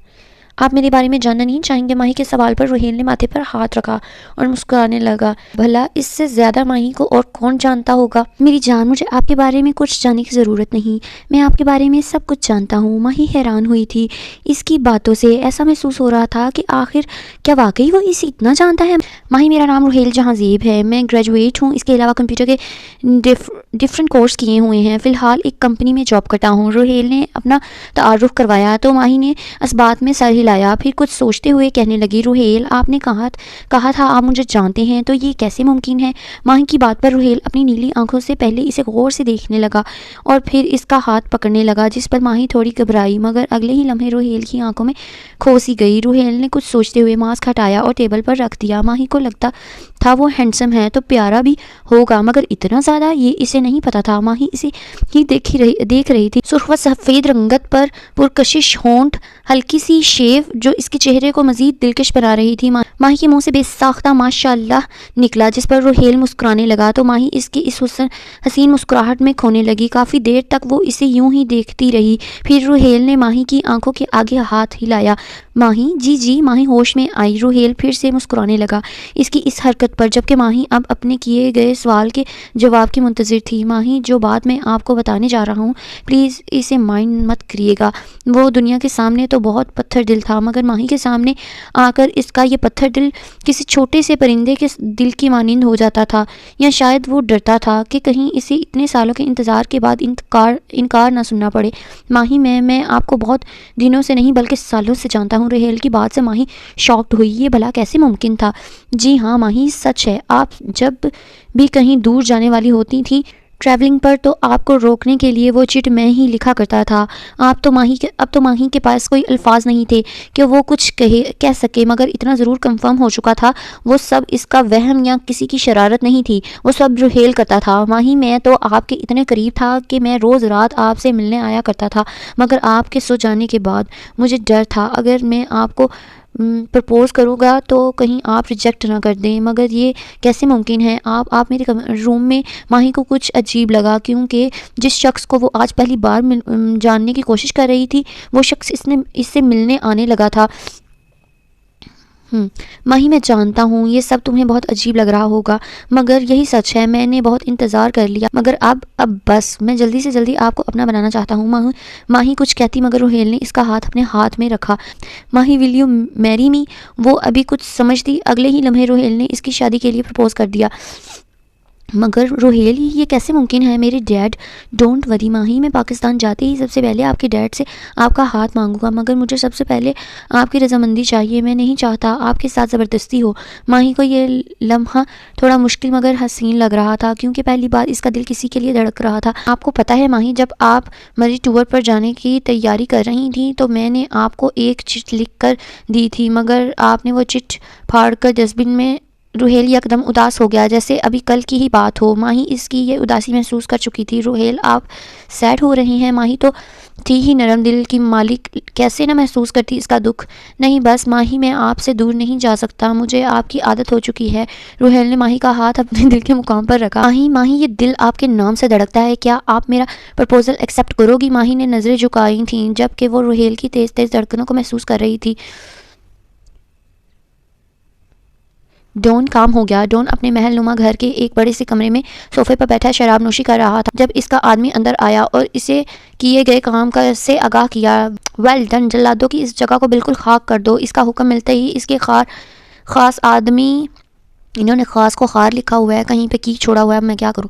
आप मेरे बारे में जानना नहीं चाहेंगे? माही के सवाल पर रुहेल ने माथे पर हाथ रखा और मुस्कुराने लगा। भला इससे ज़्यादा माही को और कौन जानता होगा? मेरी जान, मुझे आपके बारे में कुछ जानने की ज़रूरत नहीं, मैं आपके बारे में सब कुछ जानता हूँ। माही हैरान हुई थी इसकी बातों से। ऐसा महसूस हो रहा था कि आखिर क्या वाकई वो इसे इतना जानता है? माही, मेरा नाम रुहेल जहाँज़ेब है, मैं ग्रेजुएट हूँ। इसके अलावा कंप्यूटर के डिफरेंट कोर्स किए हुए हैं। फ़िलहाल एक कंपनी में जॉब करता हूँ। रुहेल ने अपना तारुफ करवाया तो माही ने इस बात में सर लाया। फिर कुछ सोचते हुए कहने लगी, रुहेल, आपने कहा था आप मुझे जानते हैं, तो ये कैसे मुमकिन है? माही की बात पर रुहेल अपनी नीली आंखों से पहले इसे गौर से देखने लगा और फिर इसका हाथ पकड़ने लगा जिस पर माही थोड़ी घबराई मगर अगले ही लम्हे रुहेल की आंखों में खो सी गई। रुहेल ने कुछ सोचते हुए मास्क हटाया और टेबल पर रख दिया। माही को लगता था वो हैंडसम है तो प्यारा भी होगा मगर इतना ज़्यादा ये इसे नहीं पता था। माही इसे ही देख रही थी। सुर्ख व सफ़ेद रंगत पर पुरकशिश होंठ, हल्की सी शेव जो इसके चेहरे को मजीद दिलकश बना रही थी। माही के मुंह से बेसाख्ता माशाअल्लाह निकला जिस पर रुहेल मुस्कुराने लगा तो माही इसकी इस हसीन मुस्कुराहट में खोने लगी। काफ़ी देर तक वो इसे यूं ही देखती रही। फिर रुहेल ने माही की आंखों के आगे हाथ हिलाया। माही, जी। माही होश में आई। रुहेल फिर से मुस्कुराने लगा इसकी इस हरकत पर जबकि माही अब अपने किए गए सवाल के जवाब की मुंतज़िर थी। माही, जो बात मैं आपको बताने जा रहा हूँ प्लीज़ इसे माइंड मत करिएगा। वो दुनिया के सामने तो बहुत पत्थर दिल था मगर माही के सामने आकर इसका ये पत्थर दिल किसी छोटे से परिंदे के दिल की मानिंद हो जाता था। या शायद वो डरता था कि कहीं इसे इतने सालों के इंतज़ार के बाद इनकार ना सुनना पड़े। माही, मैं आपको बहुत दिनों से नहीं बल्कि सालों से जानता हूँ। रुहेल की बात से माही शॉक्ड हुई। ये भला कैसे मुमकिन था? जी हाँ माही, सच है। आप जब भी कहीं दूर जाने वाली होती थी ट्रैवलिंग पर तो आपको रोकने के लिए वो चिट मैं ही लिखा करता था। अब तो माही के पास कोई अल्फाज नहीं थे कि वो कुछ कह सके मगर इतना ज़रूर कंफर्म हो चुका था वो सब इसका वहम या किसी की शरारत नहीं थी। वो सब रुहेल करता था। माही, मैं तो आपके इतने करीब था कि मैं रोज़ रात आपसे मिलने आया करता था मगर आपके सो जाने के बाद मुझे डर था अगर मैं आपको प्रपोज़ करूँगा तो कहीं आप रिजेक्ट ना कर दें, मगर ये कैसे मुमकिन है। आप मेरे रूम में। माही को कुछ अजीब लगा, क्योंकि जिस शख्स को वो आज पहली बार जानने की कोशिश कर रही थी, वो शख्स इससे मिलने आने लगा था। माही, मैं जानता हूँ ये सब तुम्हें बहुत अजीब लग रहा होगा, मगर यही सच है। मैंने बहुत इंतज़ार कर लिया, मगर अब बस मैं जल्दी से जल्दी आपको अपना बनाना चाहता हूँ। माही कुछ कहती, मगर रोहेल ने इसका हाथ अपने हाथ में रखा। माही, विल यू मैरी मी? वो अभी कुछ समझती, अगले ही लम्हे रोहेल ने इसकी शादी के लिए प्रपोज़ कर दिया। मगर रोहेल, ये कैसे मुमकिन है? मेरे डैड। डोंट वरी माही, मैं पाकिस्तान जाते ही सबसे पहले आपके डैड से आपका हाथ मांगूंगा, मगर मुझे सबसे पहले आपकी रजामंदी चाहिए। मैं नहीं चाहता आपके साथ ज़बरदस्ती हो। माही को ये लम्हा थोड़ा मुश्किल मगर हसीन लग रहा था, क्योंकि पहली बार इसका दिल किसी के लिए धड़क रहा था। आपको पता है माही, जब आप मरी टूर पर जाने की तैयारी कर रही थी तो मैंने आपको एक चिट लिख कर दी थी, मगर आपने वो चिट फाड़ कर डस्टबिन में। रोहेल यकदम उदास हो गया, जैसे अभी कल की ही बात हो। माही इसकी ये उदासी महसूस कर चुकी थी। रोहेल, आप सैड हो रही हैं? माही तो थी ही नरम दिल की मालिक, कैसे न महसूस करती इसका दुख। नहीं बस माही, मैं आपसे दूर नहीं जा सकता, मुझे आपकी आदत हो चुकी है। रोहेल ने माही का हाथ अपने दिल के मुकाम पर रखा। माही, ये दिल आपके नाम से धड़कता है, क्या आप मेरा प्रपोजल एक्सेप्ट करोगी? माही ने नज़रें झुकाई थीं, जबकि वो रोहेल की तेज़ तेज़ धड़कनों को महसूस कर रही थी। डॉन काम हो गया। डॉन अपने महल नुमा घर के एक बड़े से कमरे में सोफे पर बैठा शराब नोशी कर रहा था, जब इसका आदमी अंदर आया और इसे किए गए काम का से आगाह किया। वेल डन, जल्लादों की इस जगह को बिल्कुल खाक कर दो। इसका हुक्म मिलते ही इसके खास आदमी, इन्होंने खास को खार लिखा हुआ है, कहीं पे की छोड़ा हुआ है, मैं क्या करूँ।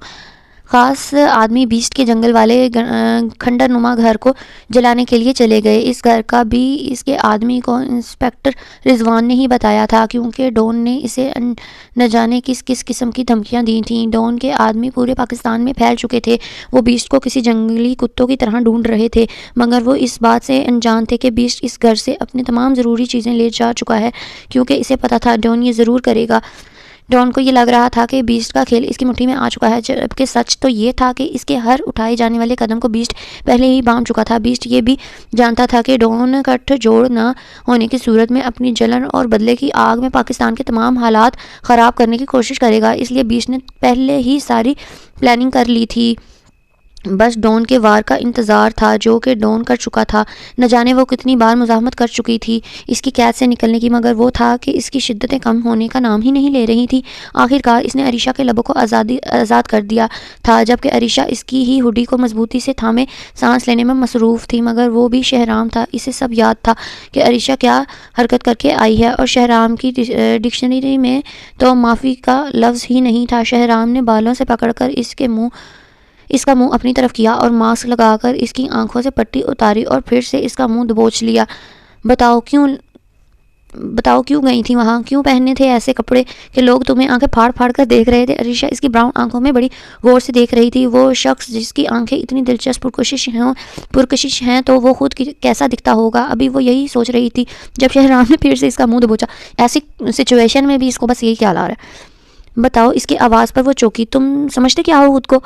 ख़ास आदमी बीस्ट के जंगल वाले खंडर नुमा घर को जलाने के लिए चले गए। इस घर का भी इसके आदमी को इंस्पेक्टर रिजवान ने ही बताया था, क्योंकि डॉन ने इसे न जाने किस किस किस्म की धमकियां दी थीं। डॉन के आदमी पूरे पाकिस्तान में फैल चुके थे। वो बीस्ट को किसी जंगली कुत्तों की तरह ढूंढ रहे थे, मगर वो इस बात से अनजान थे कि बीस्ट इस घर से अपनी तमाम ज़रूरी चीज़ें ले जा चुका है, क्योंकि इसे पता था डॉन ये ज़रूर करेगा। डॉन को ये लग रहा था कि बीस्ट का खेल इसकी मुट्ठी में आ चुका है, जबकि सच तो ये था कि इसके हर उठाए जाने वाले कदम को बीस्ट पहले ही बांध चुका था। बीस्ट ये भी जानता था कि डॉन गठजोड़ न होने की सूरत में अपनी जलन और बदले की आग में पाकिस्तान के तमाम हालात ख़राब करने की कोशिश करेगा। इसलिए बीस्ट ने पहले ही सारी प्लानिंग कर ली थी। बस डॉन के वार का इंतज़ार था, जो कि डॉन कर चुका था। न जाने वो कितनी बार मुज़ाहमत कर चुकी थी इसकी कैद से निकलने की, मगर वो था कि इसकी शिद्दतें कम होने का नाम ही नहीं ले रही थी। आखिरकार इसने अरीशा के लबों को आज़ाद कर दिया था, जबकि अरीशा इसकी ही हुडी को मजबूती से थामे सांस लेने में मसरूफ़ थी। मगर वो भी शहराम था। इसे सब याद था कि अरीशा क्या हरकत करके आई है, और शहराम की डिक्शनरी में तो माफ़ी का लफ्ज़ ही नहीं था। शहराम ने बालों से पकड़कर इसका मुंह अपनी तरफ किया और मास्क लगाकर इसकी आंखों से पट्टी उतारी और फिर से इसका मुंह दबोच लिया। बताओ क्यों गई थी वहाँ? क्यों पहने थे ऐसे कपड़े कि लोग तुम्हें आंखें फाड़ फाड़ कर देख रहे थे? अरीशा इसकी ब्राउन आंखों में बड़ी गौर से देख रही थी। वो शख्स जिसकी आंखें इतनी दिलचस्प पुरकशिश हैं तो वो खुद कैसा दिखता होगा? अभी वो यही सोच रही थी जब शहराम ने फिर से इसका मुँह दबोचा। ऐसी सिचुएशन में भी इसको बस यही ख्याल आ रहा है। बताओ, इसकी आवाज़ पर वो चौंकी। तुम समझते क्या हो खुद को?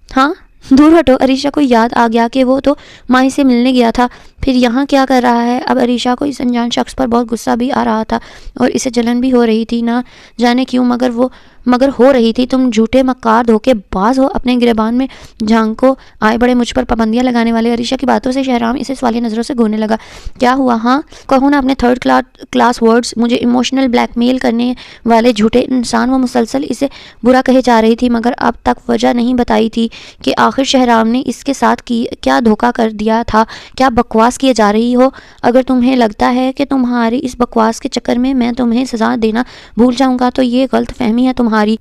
हाँ, दूर हटो। अरीशा को याद आ गया कि वो तो माही से मिलने गया था, फिर यहाँ क्या कर रहा है। अब अरीशा को इस अनजान शख्स पर बहुत गुस्सा भी आ रहा था और इसे जलन भी हो रही थी, ना जाने क्यों, मगर हो रही थी। तुम झूठे मक्कार धोखेबाज हो, अपने गिरबान में झांको आए बड़े मुझ पर पाबंदियां लगाने वाले। अरीशा की बातों से शहराम इसे सवालिया नज़रों से घूरने लगा। क्या हुआ? हाँ, कहो ना अपने थर्ड क्लास वर्ड्स। मुझे इमोशनल ब्लैकमेल करने वाले झूठे इंसान। वो मुसलसल इसे बुरा कहे जा रही थी, मगर अब तक वजह नहीं बताई थी कि आखिर शहराम ने इसके साथ क्या धोखा कर दिया था, क्या बकवास किए जा रही हो। अगर तुम्हें लगता है कि तुम्हारी इस बकवास के चक्कर में मैं तुम्हें सजा देना भूल जाऊंगा तो ये गलत फहमी है तुम्हारी।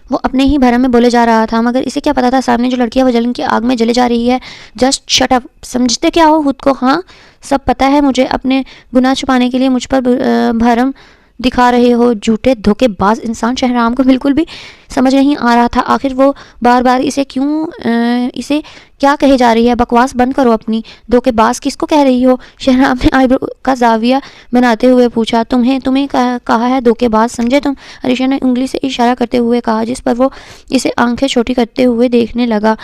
वो अपने ही भरम में बोले जा रहा था, मगर इसे क्या पता था सामने जो लड़की है वो जलन की आग में जले जा रही है। Just shut up. समझते क्या हो खुद को? हाँ, सब पता है मुझे। अपने गुनाह छुपाने के लिए मुझ पर भरम दिखा रहे हो, झूठे धोखेबाज इंसान। शहराम को बिल्कुल भी समझ नहीं आ रहा था आखिर वो बार बार इसे क्या कहे जा रही है। बकवास बंद करो अपनी, धोखेबाज किसको कह रही हो? शहनाब ने आईब्रो का जाविया बनाते हुए पूछा। तुम्हें तुम्हें कहा है धोखेबाज, समझे तुम? अरीशा ने उंगली से इशारा करते हुए कहा, जिस पर वो इसे आंखें छोटी करते हुए देखने लगा।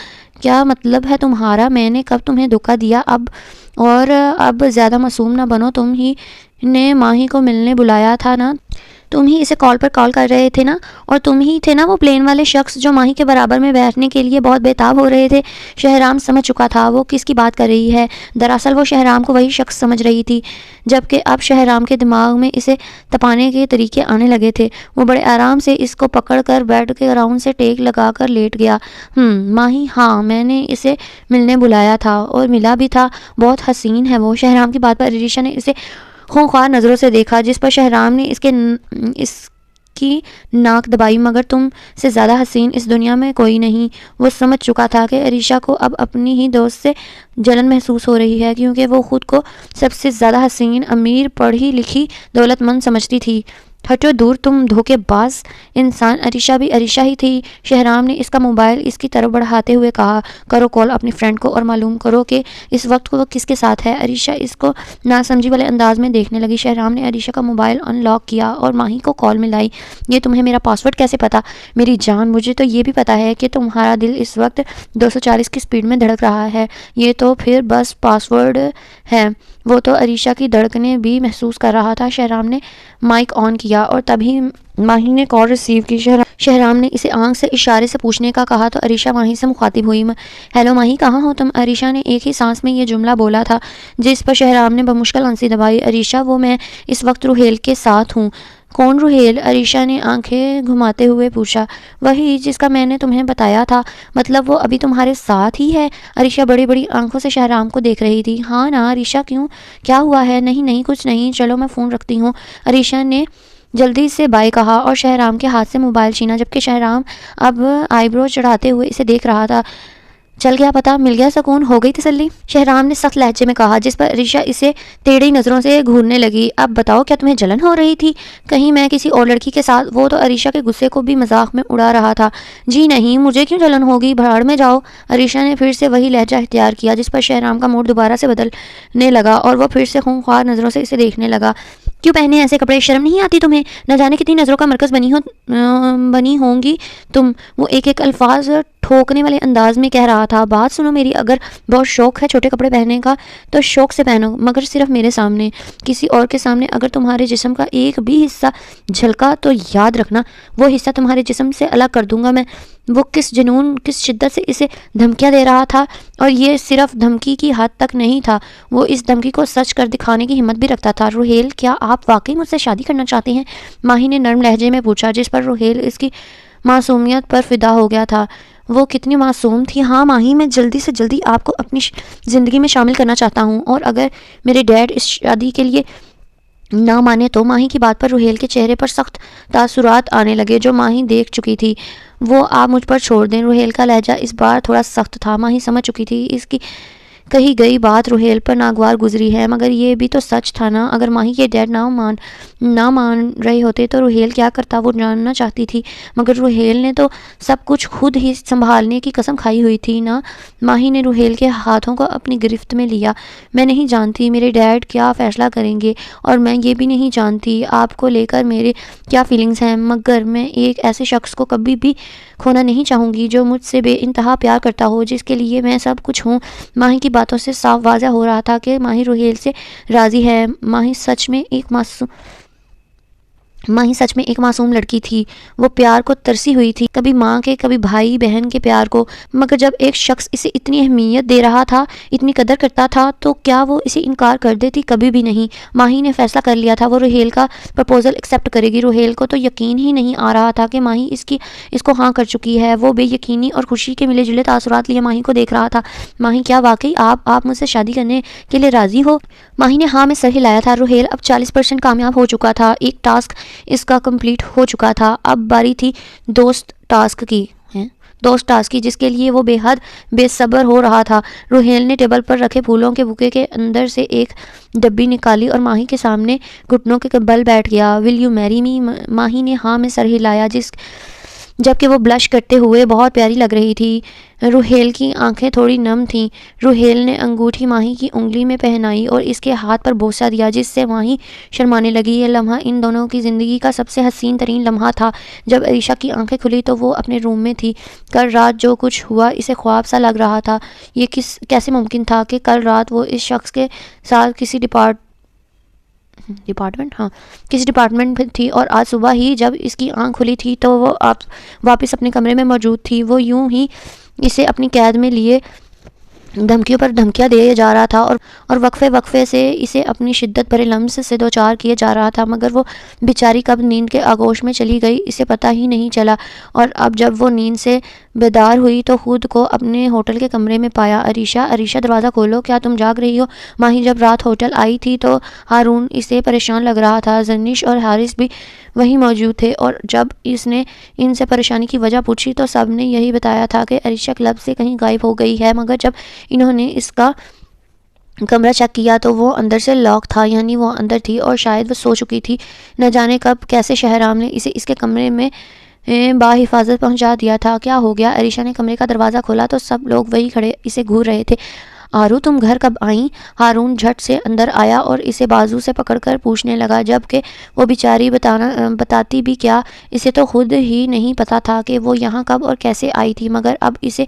क्या मतलब है तुम्हारा? मैंने कब तुम्हें धोखा दिया? अब ज़्यादा मासूम ना बनो, तुम ही ने माही को मिलने बुलाया था ना? तुम ही इसे कॉल पर कॉल कर रहे थे ना? और तुम ही थे ना वो प्लेन वाले शख्स जो माही के बराबर में बैठने के लिए बहुत बेताब हो रहे थे? शहराम समझ चुका था वो किसकी बात कर रही है। दरअसल वो शहराम को वही शख्स समझ रही थी, जबकि अब शहराम के दिमाग में इसे तपाने के तरीके आने लगे थे। वो बड़े आराम से इसको पकड़ कर बेड के राउंड से टेक लगा कर लेट गया। माही, हाँ मैंने इसे मिलने बुलाया था और मिला भी था। बहुत हसीन है वो। शहराम की बात पर अरीशा ने इसे खूंखार नज़रों से देखा, जिस पर शहराम ने इसकी नाक दबाई। मगर तुम से ज़्यादा हसीन इस दुनिया में कोई नहीं। वो समझ चुका था कि अरीशा को अब अपनी ही दोस्त से जलन महसूस हो रही है, क्योंकि वो खुद को सबसे ज़्यादा हसीन, अमीर, पढ़ी लिखी, दौलतमंद समझती थी। हटो दूर तुम धोखेबाज इंसान। अरीशा भी अरीशा ही थी। शहराम ने इसका मोबाइल इसकी तरफ बढ़ाते हुए कहा, करो कॉल अपनी फ्रेंड को और मालूम करो कि इस वक्त वो किसके साथ है। अरीशा इसको नासमझी वाले अंदाज में देखने लगी। शहराम ने अरीशा का मोबाइल अनलॉक किया और माही को कॉल मिलाई। ये तुम्हें मेरा पासवर्ड कैसे पता? मेरी जान, मुझे तो ये भी पता है कि तुम्हारा दिल इस वक्त 240 की स्पीड में धड़क रहा है। ये तो फिर बस पासवर्ड है। वो तो अरीशा की धड़कनें भी महसूस कर रहा था। शहराम ने माइक ऑन किया और तभी माही ने कॉल रिसीव की। शहराम ने इसे आंख से इशारे से पूछने का कहा तो अरीशा माही से मुखातिब हुई। हेलो माही, कहाँ हो तुम? अरीशा ने एक ही सांस में ये जुमला बोला था, जिस पर शहराम ने बमुश्किल हंसी दबाई। अरीशा, वो मैं इस वक्त रुहेल के साथ हूँ। कौन रुहेल? अरीशा ने आंखें घुमाते हुए पूछा। वही जिसका मैंने तुम्हें बताया था। मतलब वो अभी तुम्हारे साथ ही है? अरीशा बड़ी बड़ी आंखों से शहराम को देख रही थी। हाँ ना अरीशा, क्यों, क्या हुआ है? नहीं नहीं कुछ नहीं, चलो मैं फ़ोन रखती हूँ। अरीशा ने जल्दी से बाय कहा और शहराम के हाथ से मोबाइल छीना, जबकि शहराम अब आईब्रो चढ़ाते हुए इसे देख रहा था। चल गया पता, मिल गया सुकून, हो गई तसल्ली, शहराम ने सख्त लहजे में कहा, जिस पर अरीशा इसे टेढ़ी नज़रों से घूरने लगी। अब बताओ, क्या तुम्हें जलन हो रही थी कहीं मैं किसी और लड़की के साथ? वो तो अरीशा के गुस्से को भी मजाक में उड़ा रहा था। जी नहीं, मुझे क्यों जलन होगी, भाड़ में जाओ। अरीशा ने फिर से वही लहजा इख्तियार किया, जिस पर शहराम का मूड दोबारा से बदलने लगा और वह फिर से खूंखार नज़रों से इसे देखने लगा। क्यों पहने ऐसे कपड़े? शर्म नहीं आती तुम्हें? न जाने कितनी नज़रों का मरकज़ बनी होंगी तुम। वो एक एक अल्फाज ठोकने वाले अंदाज में कह रहा था। बात सुनो मेरी, अगर बहुत शौक है छोटे कपड़े पहनने का तो शौक से पहनो, मगर सिर्फ मेरे सामने। किसी और के सामने अगर तुम्हारे जिस्म का एक भी हिस्सा झलका तो याद रखना वो हिस्सा तुम्हारे जिस्म से अलग कर दूंगा मैं। वो किस जुनून, किस शिद्दत से इसे धमकियां दे रहा था, और ये सिर्फ धमकी की हद तक नहीं था, वो इस धमकी को सच कर दिखाने की हिम्मत भी रखता था। रुहेल, क्या आप वाकई मुझसे शादी करना चाहते हैं? माही ने नर्म लहजे में पूछा, जिस पर रुहेल इसकी मासूमियत पर फिदा हो गया था। वो कितनी मासूम थी। हाँ माही, मैं जल्दी से जल्दी आपको अपनी ज़िंदगी में शामिल करना चाहता हूँ, और अगर मेरे डैड इस शादी के लिए ना माने तो। माही की बात पर रुहेल के चेहरे पर सख्त तासुरात आने लगे, जो माही देख चुकी थी। वो आप मुझ पर छोड़ दें। रुहेल का लहजा इस बार थोड़ा सख्त था। माही समझ चुकी थी इसकी कही गई बात रुहेल पर नागवार गुजरी है, मगर ये भी तो सच था ना। अगर माही के डैड ना मान रहे होते तो रुहेल क्या करता, वो जानना चाहती थी। मगर रुहेल ने तो सब कुछ खुद ही संभालने की कसम खाई हुई थी ना। माही ने रुहेल के हाथों को अपनी गिरफ्त में लिया। मैं नहीं जानती मेरे डैड क्या फ़ैसला करेंगे, और मैं ये भी नहीं जानती आपको लेकर मेरे क्या फीलिंग्स हैं, मगर मैं एक ऐसे शख्स को कभी भी खोना नहीं चाहूँगी जो मुझसे बेइंतहा प्यार करता हो, जिसके लिए मैं सब कुछ हूँ। माही की बातों से साफ वाज़ह हो रहा था कि माही रुहेल से राज़ी है। माही सच में एक मासूम लड़की थी। वो प्यार को तरसी हुई थी, कभी माँ के, कभी भाई बहन के प्यार को। मगर जब एक शख्स इसे इतनी अहमियत दे रहा था, इतनी कदर करता था, तो क्या वो इसे इनकार कर देती? कभी भी नहीं। माही ने फैसला कर लिया था, वो रुहेल का प्रपोजल एक्सेप्ट करेगी। रुहेल को तो यकीन ही नहीं आ रहा था कि माही इसको हाँ कर चुकी है। वो बेयकीनी और खुशी के मिले जुले तासुरात लिए माही को देख रहा था। माही, क्या वाकई आप मुझसे शादी करने के लिए राज़ी हो? माही ने हाँ में सर हिलाया था। रुहेल अब 40% कामयाब हो चुका था। एक टास्क इसका कंप्लीट हो चुका था। अब बारी थी दोस्त टास्क की, जिसके लिए वो बेहद बेसब्र हो रहा था। रुहेल ने टेबल पर रखे फूलों के बुके के अंदर से एक डब्बी निकाली और माही के सामने घुटनों के बल बैठ गया। Will you marry me? Mahi ने हाँ में सर हिलाया, जबकि वो ब्लश करते हुए बहुत प्यारी लग रही थी। रूहेल की आंखें थोड़ी नम थीं। रूहेल ने अंगूठी माही की उंगली में पहनाई और इसके हाथ पर बोसा दिया, जिससे माही शर्माने लगी। यह लम्हा इन दोनों की ज़िंदगी का सबसे हसीन तरीन लम्हा था। जब अरीशा की आंखें खुली तो वो अपने रूम में थी। कल रात जो कुछ हुआ इसे ख्वाब सा लग रहा था। ये कैसे मुमकिन था कि कल रात वो इस शख्स के साथ किसी डिपार्टमेंट में थी और आज सुबह ही जब इसकी आंख खुली थी तो वो आप वापस अपने कमरे में मौजूद थी। वो यूं ही इसे अपनी कैद में लिए धमकियों पर धमकियां दिए जा रहा था और वक्फे से इसे अपनी शिद्दत भरे लम्स से दो चार किए जा रहा था, मगर वो बेचारी कब नींद के आगोश में चली गई इसे पता ही नहीं चला। और अब जब वो नींद से बेदार हुई तो खुद को अपने होटल के कमरे में पाया। अरीशा दरवाज़ा खोलो, क्या तुम जाग रही हो? माही जब रात होटल आई थी तो हारून इसे परेशान लग रहा था। जर्निश और हारिस भी वहीं मौजूद थे और जब इसने इनसे परेशानी की वजह पूछी तो सब ने यही बताया था कि अरीशा क्लब से कहीं गायब हो गई है, मगर जब इन्होंने इसका कमरा चेक किया तो वो अंदर से लॉक था, यानी वो अंदर थी और शायद वो सो चुकी थी। न जाने कब कैसे शहराम ने इसे इसके कमरे में बाहिफाजत पहुंचा दिया था। क्या हो गया? अरीशा ने कमरे का दरवाज़ा खोला तो सब लोग वही खड़े इसे घूर रहे थे। आरू, तुम घर कब आई? हारून झट से अंदर आया और इसे बाजू से पकड़कर पूछने लगा, जबकि वो बेचारी बताती भी क्या। इसे तो खुद ही नहीं पता था कि वो यहाँ कब और कैसे आई थी, मगर अब इसे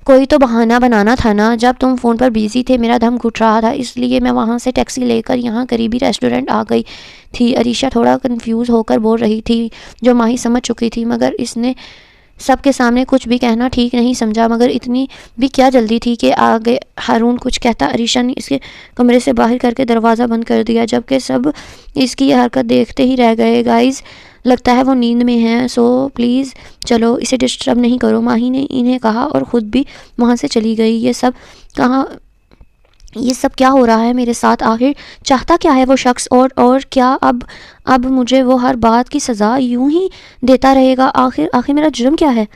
कोई तो बहाना बनाना था ना। जब तुम फ़ोन पर बिजी थे मेरा दम घुट रहा था, इसलिए मैं वहाँ से टैक्सी लेकर यहाँ करीबी रेस्टोरेंट आ गई थी। अरीशा थोड़ा कंफ्यूज होकर बोल रही थी, जो माही समझ चुकी थी, मगर इसने सबके सामने कुछ भी कहना ठीक नहीं समझा। मगर इतनी भी क्या जल्दी थी कि आगे हारून कुछ कहता। अरीशा ने इसके कमरे से बाहर करके दरवाज़ा बंद कर दिया, जबकि सब इसकी यह हरकत देखते ही रह गए। गाइस, लगता है वो नींद में है, सो प्लीज़ चलो इसे डिस्टर्ब नहीं करो, माही ने इन्हें कहा और ख़ुद भी वहाँ से चली गई। ये सब क्या हो रहा है मेरे साथ? आखिर चाहता क्या है वो शख्स? और क्या अब मुझे वो हर बात की सज़ा यूं ही देता रहेगा? आखिर मेरा जुर्म क्या है?